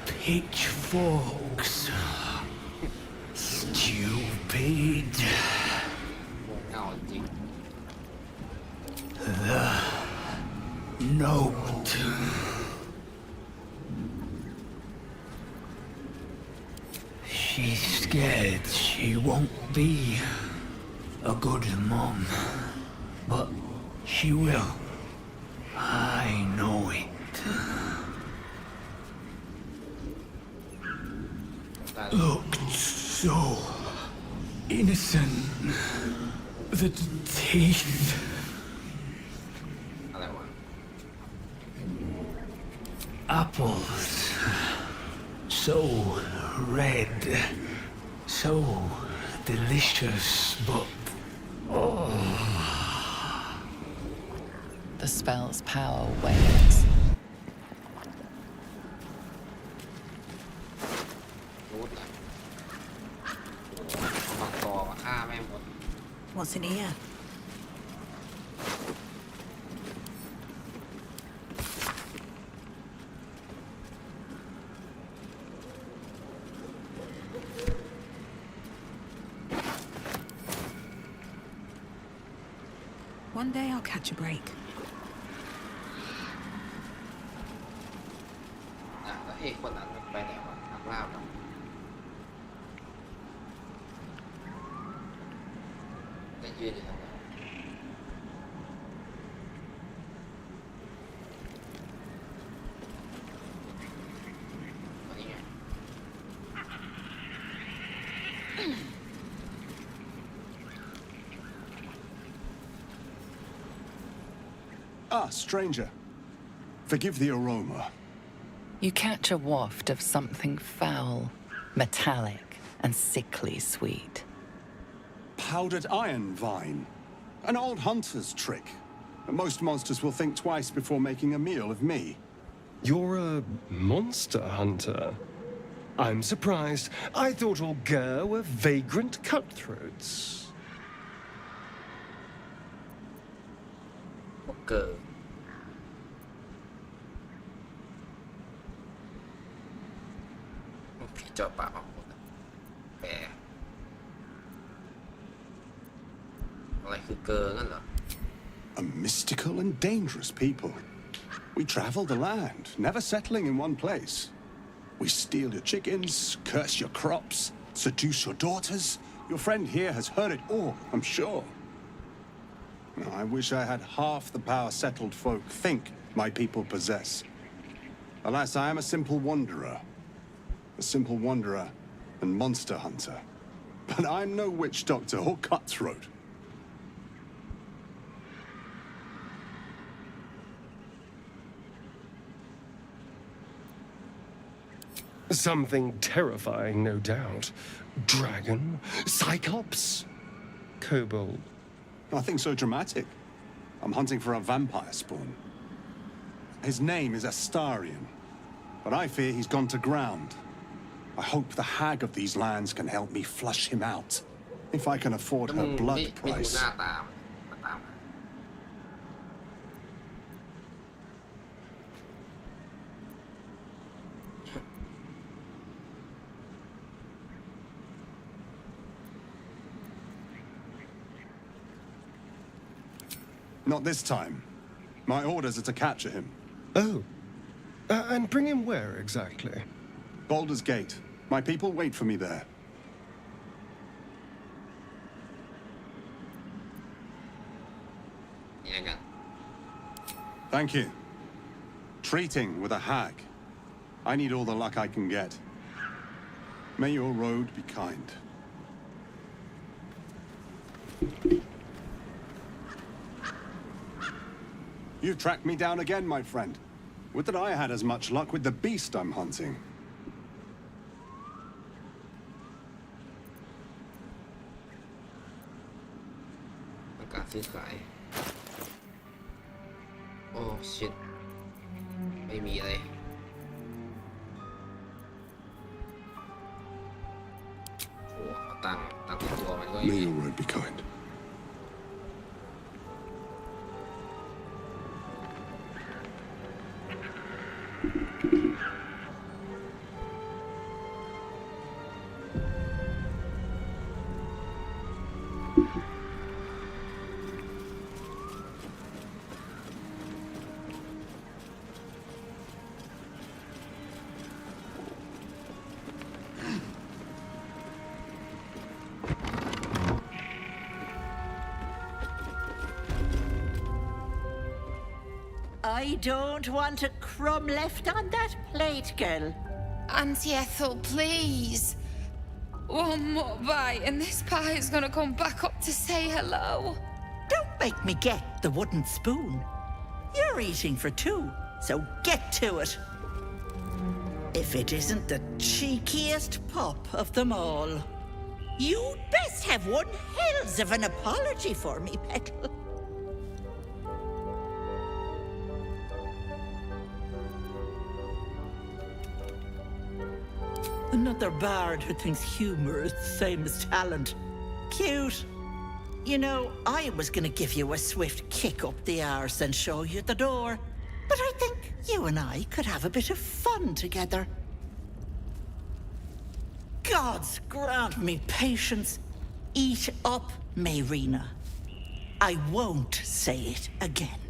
S20: pitchforks. Stupid.
S1: เงาจริง
S20: The note. She's scared she won't be a good mom, but she will. I know it.
S1: ได้
S20: Looked so innocent. The teeth.
S1: อะไรวะ
S20: Apples. So red. So delicious, but. Oh.
S19: The spell's power wanes.
S1: รูดละฝักตอมาฆ่าแม่หมด
S3: What's in here? One day I'll catch a break.
S1: อ่ะแล้วเอกคนนั้นมันไปไหนวะทางลาบเหรอจะยืนอยู่ทางไหนวันนี้ไง
S6: Ah, stranger. Forgive the aroma.
S19: You catch a waft of something foul, metallic, and sickly sweet.
S6: Powdered iron vine. An old hunter's trick. Most monsters will think twice before making a meal of me. You're a monster hunter? I'm surprised. I thought all Ger were vagrant cutthroats.
S1: พวกเกิร์ผีเจาะปากออกหมดอะแปล อะไรคือเกอร์นั่นเหรอ
S4: A mystical and dangerous people. We travel the land, never settling in one place. We steal your chickens, curse your crops, seduce your daughters. Your friend here has heard it all, I'm sure. I wish I had half the power settled folk think my people possess. Alas, I am a simple wanderer and monster hunter. But I'm no witch doctor or cutthroat.
S6: Something terrifying, no doubt. Dragon? Cyclops? Kobold?
S4: Nothing so dramatic. I'm hunting for a vampire spawn. His name is Astarion, but I fear he's gone to ground. I hope the hag of these lands can help me flush him out, if I can afford her blood price.
S1: หน้าตามมาตาม
S4: Not this time. My orders are to capture him.
S6: Oh. And bring him where exactly?
S4: Baldur's Gate. My people wait for me there. Thank you. Treating with a hag. I need all the luck I can get. May your road be kind. You've tracked me down again, my friend. Would that I had as much luck with the beast I'm hunting.
S1: Oh shit ไม่มีเลยโอ้ตั้งตัวมันก็
S4: May your road be kind.
S18: I don't want a crumb left on that plate, girl.
S2: Auntie Ethel, please. One more bite and this pie is gonna come back up to say hello.
S18: Don't make me get the wooden spoon. You're eating for two, so get to it. If it isn't the cheekiest pup of them all. You'd best have one hells of an apology for me, Petal. Another bard who thinks humor is the same as talent. Cute. You know, I was gonna give you a swift kick up the arse and show you the door. But I think you and I could have a bit of fun together. Gods grant me patience. Eat up, Mayrina. I won't say it again.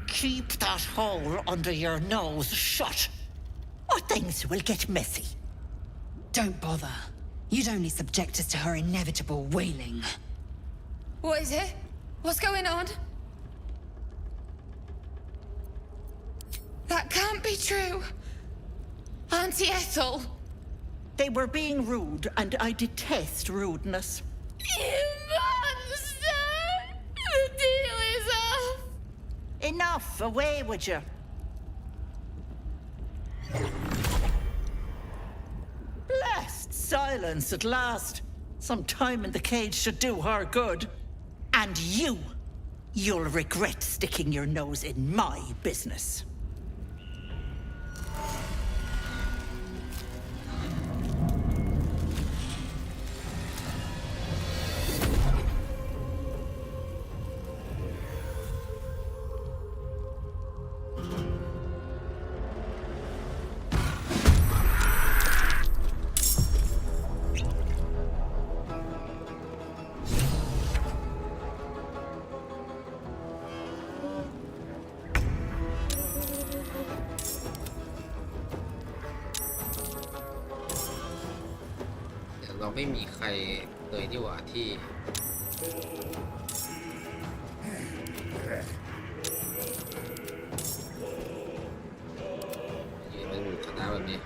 S18: Keep that hole under your nose shut, or things will get messy.
S7: Don't bother. You'd only subject us to her inevitable wailing.
S2: What is it? What's going on? That can't be true. Auntie Ethel.
S18: They were being rude, and I detest rudeness.
S2: You monster! The deal is off.
S18: Enough, away with you. Blessed silence at last. Some time in the cage should do her good. And you'll regret sticking your nose in my business.
S1: เราไม่มีใครเลยนี่หว่าที่ยืนเป็นหมู่คณะแบบนี้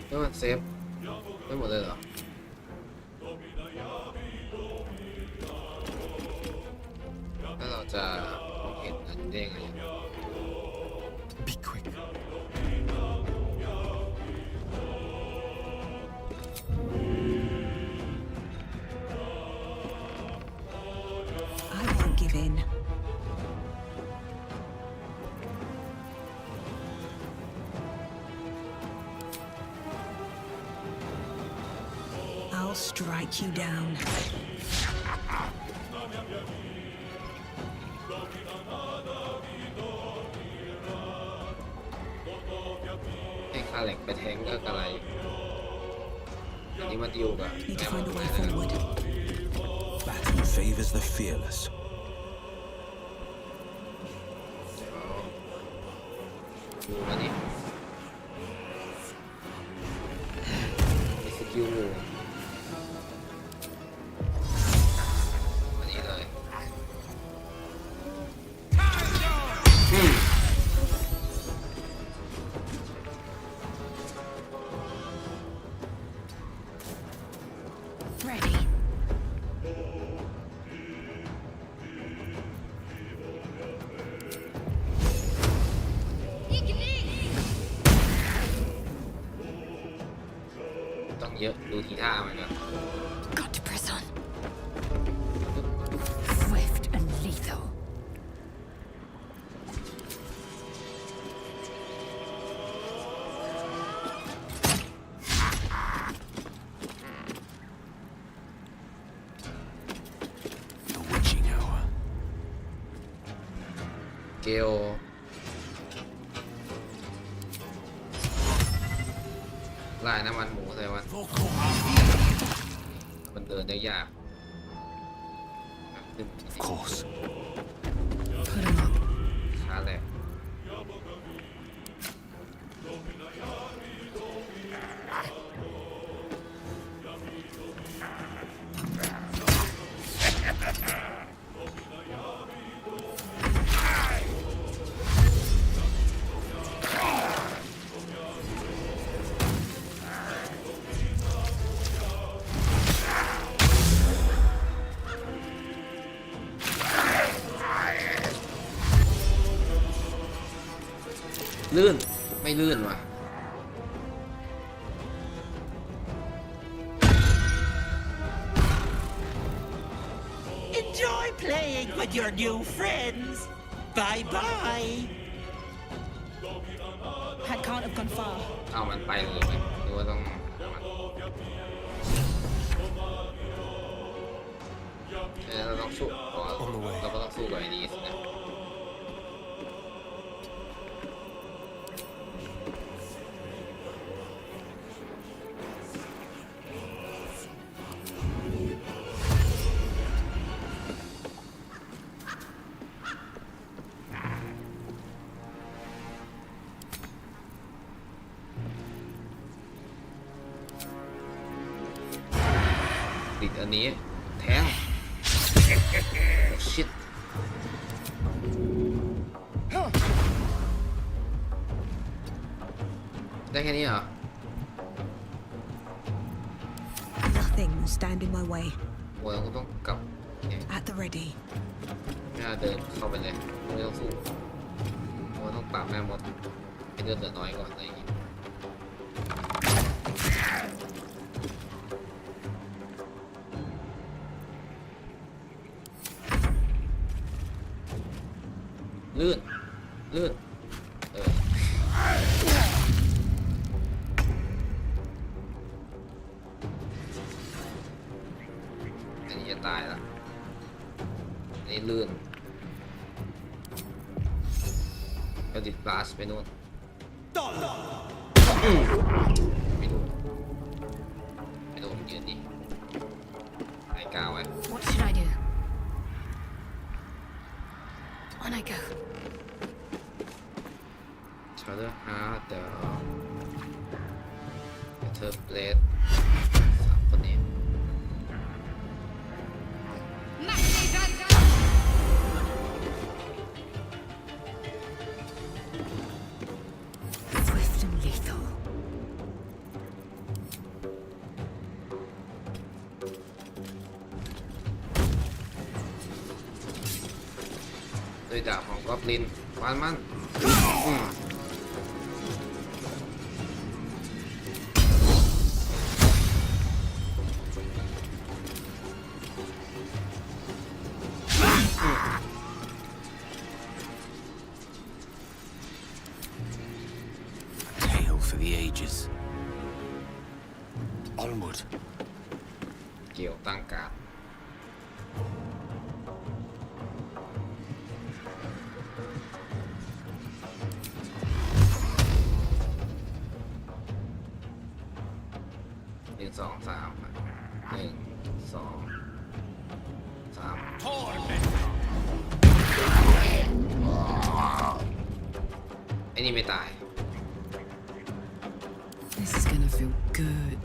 S1: แล้วมันเซฟไม่หมดเลยเหรอแล้วเราจะมองเห็นอันได้ไง
S6: Be quick.
S3: I won't give in. I'll strike you down.
S1: ให้ค่าเหล็กไปแทงก็อะไรอันนี้มาดิวกับ
S3: Need to find a way forward.
S8: Battle favors the fearless.
S1: ดูมาดิมีสกิลหมู่อันนี้เลย
S3: Ready.
S1: ต้องเยอะดูทีท่ามันนะ
S12: Got to press on. Swift and lethal.
S8: The witching hour.
S1: เกลลายน้ำมันหมูใส่มันเดินได้ยาก
S8: Of course.
S12: Put him up.
S1: ขาแหลก ลื่นไม่ลื่นว่ะ
S18: Enjoy playing with your new friends. Bye bye.
S3: That can't have gone far.
S1: เอามันไปเลยไหมหรือว่าต้องเราต้องสู้เราก็ต้องสู้กับไอ้นี้สินะ ติดอันนี้แทงชิดได้แค่นี้เหรอ
S3: Nothing will stand in my way.
S1: โอ้ยก็ต้องกลับ
S3: At the ready.
S1: ไม่น่าเดินเข้าไปเลยไม่ต้องสู้โอ้ยต้องปราบแม่มด ให้เลือดเหลือน้อยก่อนอะไรอย่างงี้ลื่นอันนี้จะตายแล้วอันนี้ลื่นก็ดิดบลัสไปนู่นไม่โดนยืนดิไอ้กาวไว้
S5: What should I do? On I go.
S1: Charter Hard the Blade สามคนนี้
S3: Swift and lethal.
S1: ด้วยดาบของกอบลินวานมัน
S8: Onward.
S1: เกี่ยวตั้งการ1 2 3 1 2 3ไอ้นี่ไม่ตาย
S2: This is gonna feel good.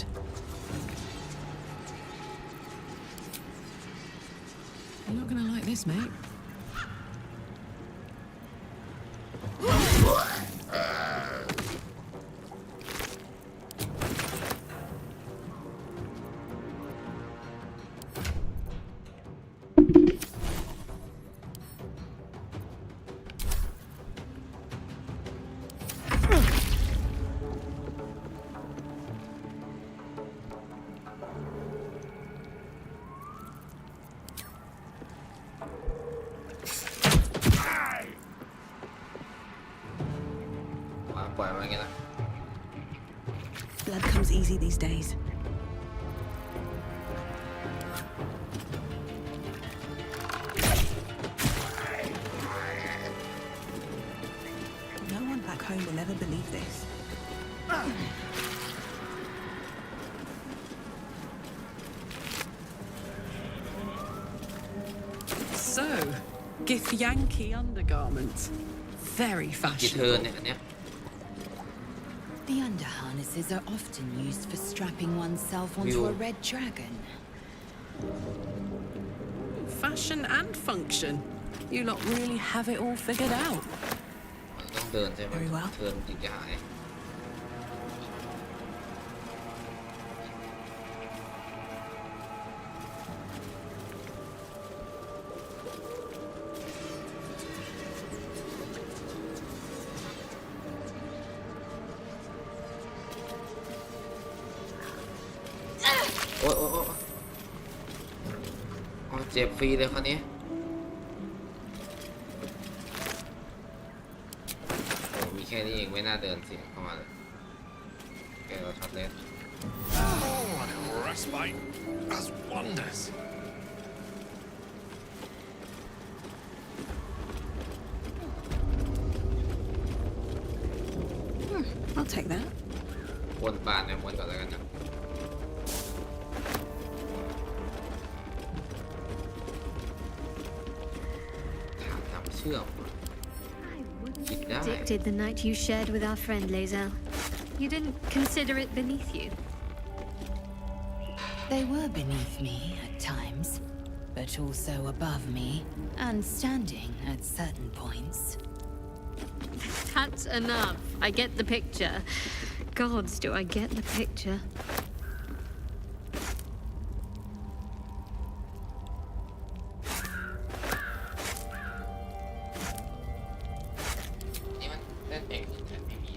S2: You're not gonna like this, mate.
S3: Blood comes easy these days. No one back home will ever believe this.
S2: So, Githyanki undergarments. Very
S1: กี่เทิร์น
S2: fashionable.
S1: เนี่ยอันเนี้ย
S7: The underharnesses are often used for strapping oneself onto a red dragon.
S2: Fashion and function. You lot really have it all figured out.
S1: มันต้องเดินใช่ไหม
S3: Very well.
S1: เทิร์นถึงจะหายโอ้ยเจ็บฟรีเลยคราวนี้โอ้มีแค่นี้เองไม่น่าเดินเสียงเข้ามาเลยแกเราช็อตเลส
S11: Oh, and respite does wonders.
S3: I'll take that.
S1: วนบานเนี่ยวนก่อนแล้วกันนะถามทำเชื่อมคิดได้
S5: Predicted the night you shared with our friend Lae'zel. You didn't consider it beneath you.
S7: They were beneath me at times, but also above me and standing at certain points.
S5: That's enough. I get the picture. Gods, do I get the picture.
S1: นี่มันเล่นเองแต่ไม่มี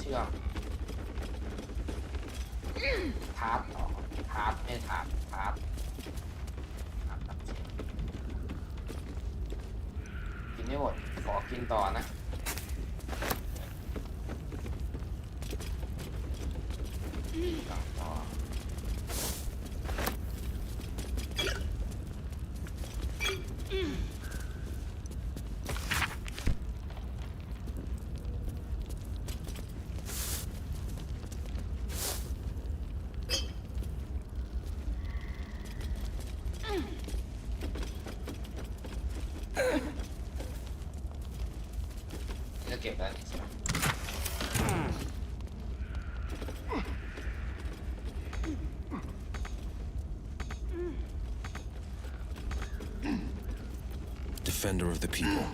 S1: ชื่อมทาร์ตต่อทาร์ตไม่ทาร์ตทาร์ตกินไม่หมดขอกินต่อนะต่อจะเก็บแล้วนี่ใช่ไหม
S10: Defender of the people.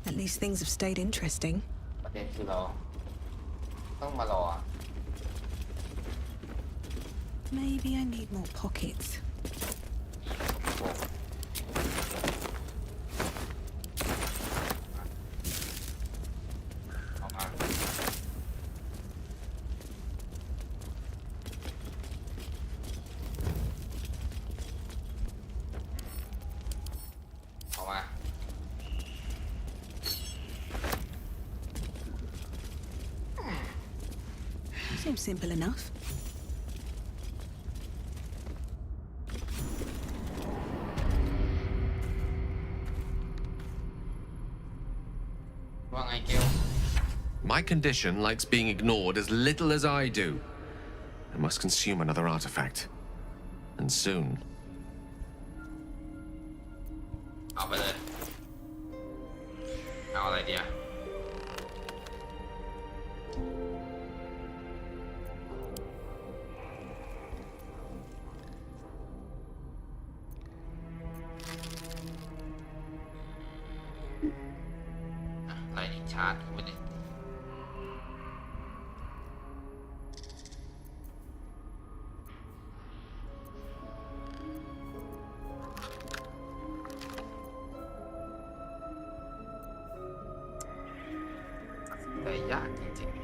S3: At least things have stayed interesting.
S1: ประเด็นคือเราต้องมารอ
S3: Maybe I need more pockets.
S1: เอามาเอามา
S3: Seems simple enough.
S1: ว่าไงเกล
S10: My condition likes being ignored as little as I do. I must consume another artifact. And soon.
S1: เอาไปเลยเอาอะไรดีอะอะไรอีกชาร์จไม่ได้แต่ยากจริงๆ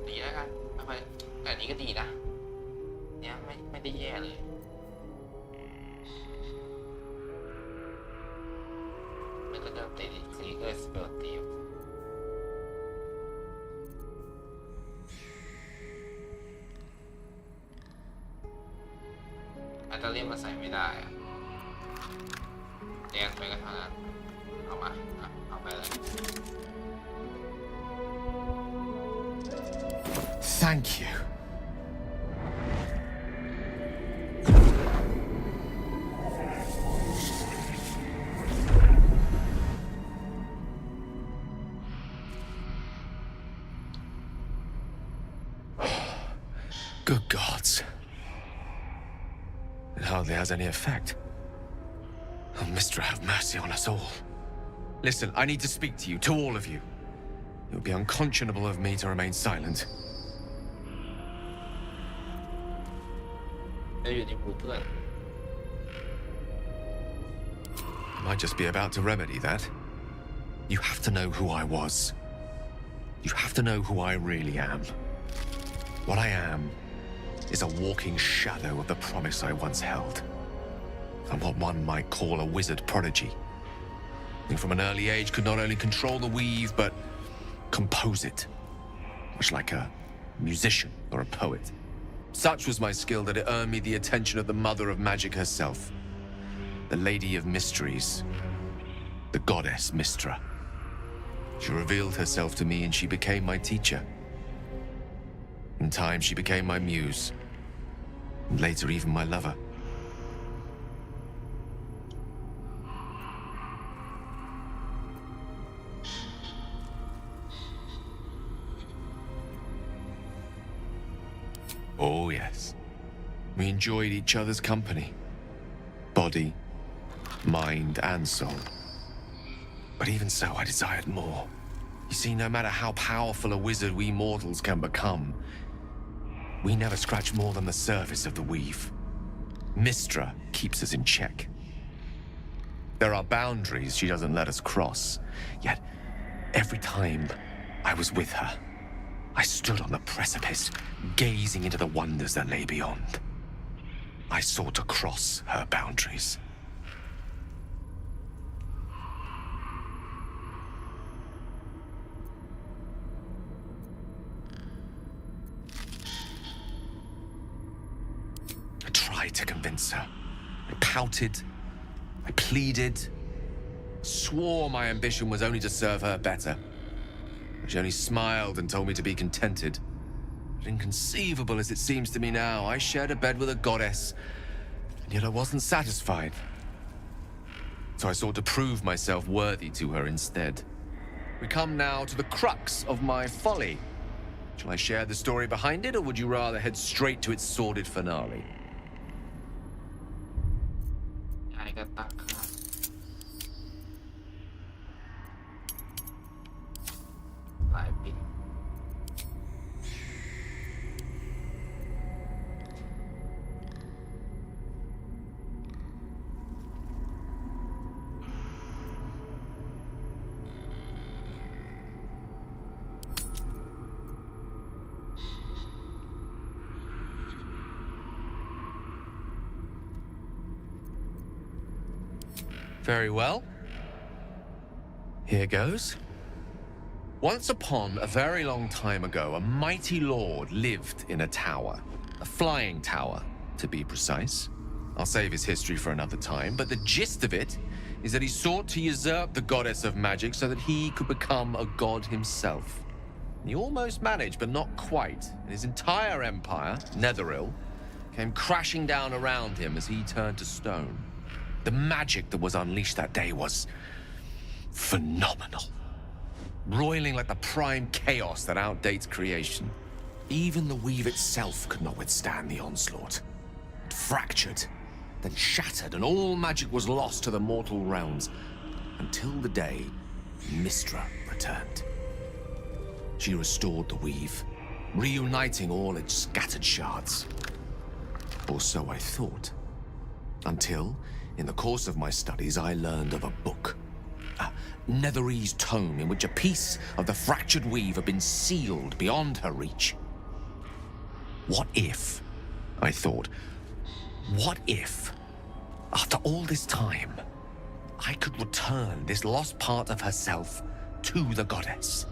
S1: ดีแล้วกันไม่ค่อยแต่อันนี้ก็ดีนะเนี่ยไม่ได้แย่เลยไม่ก็เดิมติดคลีเกอร์สเปลตีฟอัตเลียมมาใส่ไม่ได้อะแดงไปก็เท่านั้นเอามาเอาไปเลย
S11: Thank you. Good gods. It hardly has any effect. Oh, Mistra, have mercy on us all. Listen, I need to speak to you, to all of you. It would be unconscionable of me to remain silent.
S1: จะอยู่ในหมู่เพื่อน
S10: Might just be about to remedy that. You have to know who I was. You have to know who I really am. What I am is a walking shadow of the promise I once held. I'm what one might call a wizard prodigy. And from an early age could not only control the weave, but compose it. Much like a musician or a poet. Such was my skill that it earned me the attention of the mother of magic herself. The Lady of Mysteries. The goddess Mistra. She revealed herself to me and she became my teacher. In time, she became my muse. And later, even my lover. Oh, yes. We enjoyed each other's company. Body, mind, and soul. But even so, I desired more.
S11: You see, no matter how powerful a wizard we mortals can become, we never scratch more than the surface of the weave. Mystra keeps us in check. There are boundaries she doesn't let us cross, yet every time I was with her, I stood on the precipice, gazing into the wonders that lay beyond. I sought to cross her boundaries. I tried to convince her. I pouted. I pleaded. Swore my ambition was only to serve her better. She only smiled and told me to be contented. But inconceivable as it seems to me now, I shared a bed with a goddess, and yet I wasn't satisfied. So I sought to prove myself worthy to her instead. We come now to the crux of my folly. Shall I share the story behind it, or would you rather head straight to its sordid finale?
S1: ยายก็ตักข้าวหลายปี
S11: Very well. Here goes. Once upon a very long time ago, a mighty lord lived in a tower. A flying tower, to be precise. I'll save his history for another time, but the gist of it is that he sought to usurp the goddess of magic so that he could become a god himself. He almost managed, but not quite, and his entire empire, Netheril, came crashing down around him as he turned to stone. The magic that was unleashed that day was phenomenal. Roiling like the prime chaos that outdates creation. Even the weave itself could not withstand the onslaught. It fractured, then shattered, and all magic was lost to the mortal realms until the day Mystra returned. She restored the weave, reuniting all its scattered shards. Or so I thought. Until, in the course of my studies, I learned of a book. A Netherese tome in which a piece of the fractured weave had been sealed beyond her reach. What if, I thought, what if, after all this time, I could return this lost part of herself to the goddess?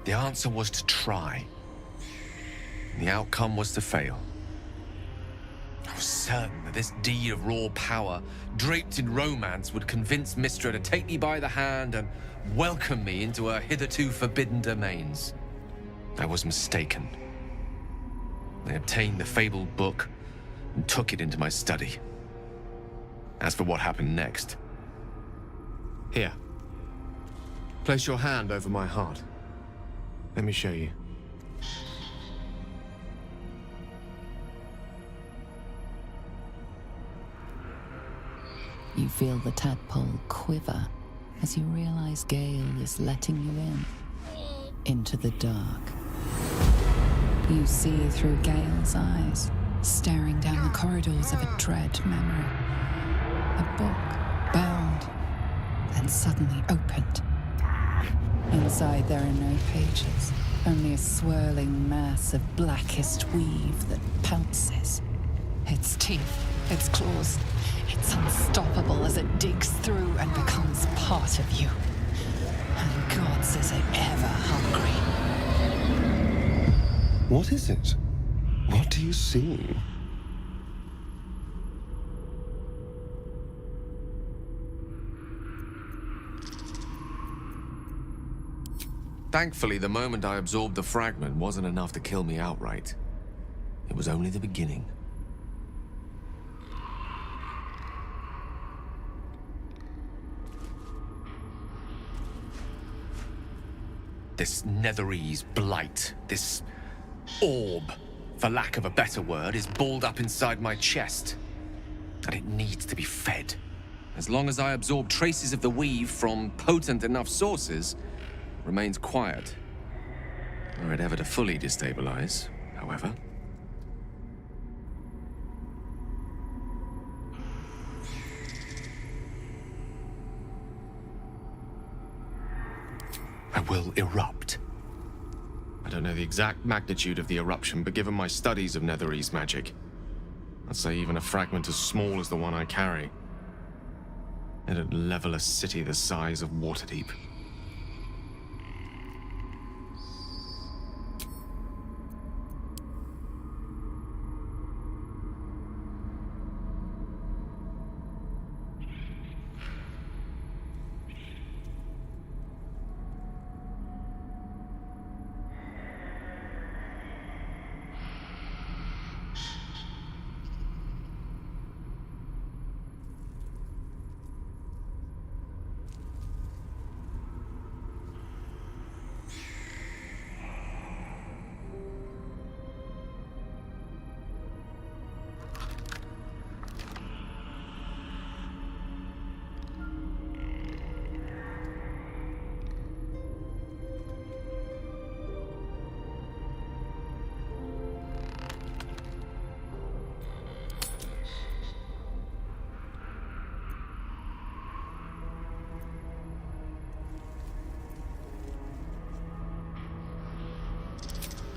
S11: The answer was to try. The outcome was to fail. I was certain that this deed of raw power, draped in romance, would convince Mystra to take me by the hand and welcome me into her hitherto forbidden domains.
S10: I was mistaken. I obtained the fabled book and took it into my study. As for what happened next... Here. Place your hand over my heart. Let me show you.
S19: You feel the tadpole quiver as you realize Gale is letting you in, into the dark. You see through Gale's eyes, staring down the corridors of a dread memory. A book, bound, and suddenly opened. Inside there are no pages, only a swirling mass of blackest weave that pounces. Its teeth, its claws, it's unstoppable as it digs through and becomes part of you. And gods, is it ever hungry.
S6: What is it? What do you see?
S10: Thankfully, the moment I absorbed the fragment wasn't enough to kill me outright. It was only the beginning. This Netherese blight, this orb, for lack of a better word, is balled up inside my chest. And it needs to be fed. As long as I absorb traces of the weave from potent enough sources, it remains quiet. Were it ever to fully destabilize, however. I will erupt. I don't know the exact magnitude of the eruption, but given my studies of Netherese magic, I'd say even a fragment as small as the one I carry, it'd level a city the size of Waterdeep.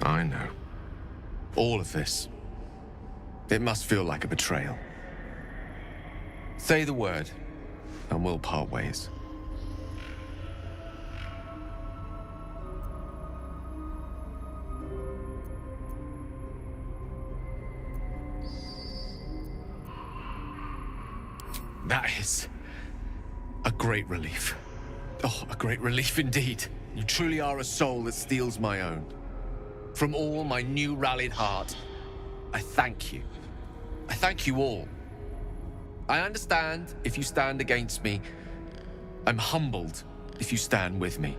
S10: I know. All of this. It must feel like a betrayal. Say the word, and we'll part ways. That is a great relief. Oh, a great relief indeed. You truly are a soul that steals my own. From all my new rallied heart, I thank you. I thank you all. I understand if you stand against me. I'm humbled if you stand with me.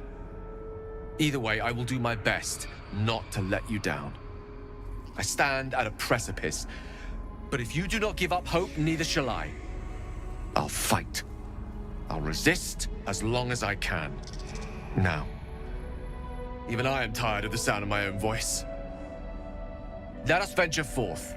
S10: Either way, I will do my best not to let you down. I stand at a precipice, but if you do not give up hope, neither shall I. I'll fight. I'll resist as long as I can. Now, even I am tired of the sound of my own voice. Let us venture forth.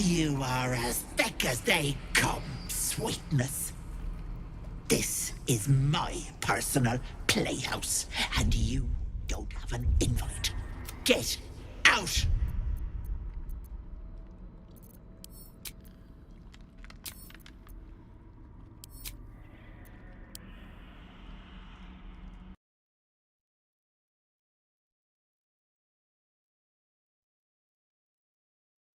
S20: You are as thick as they come, sweetness. This is my personal playhouse, and you don't have an invite. Get out!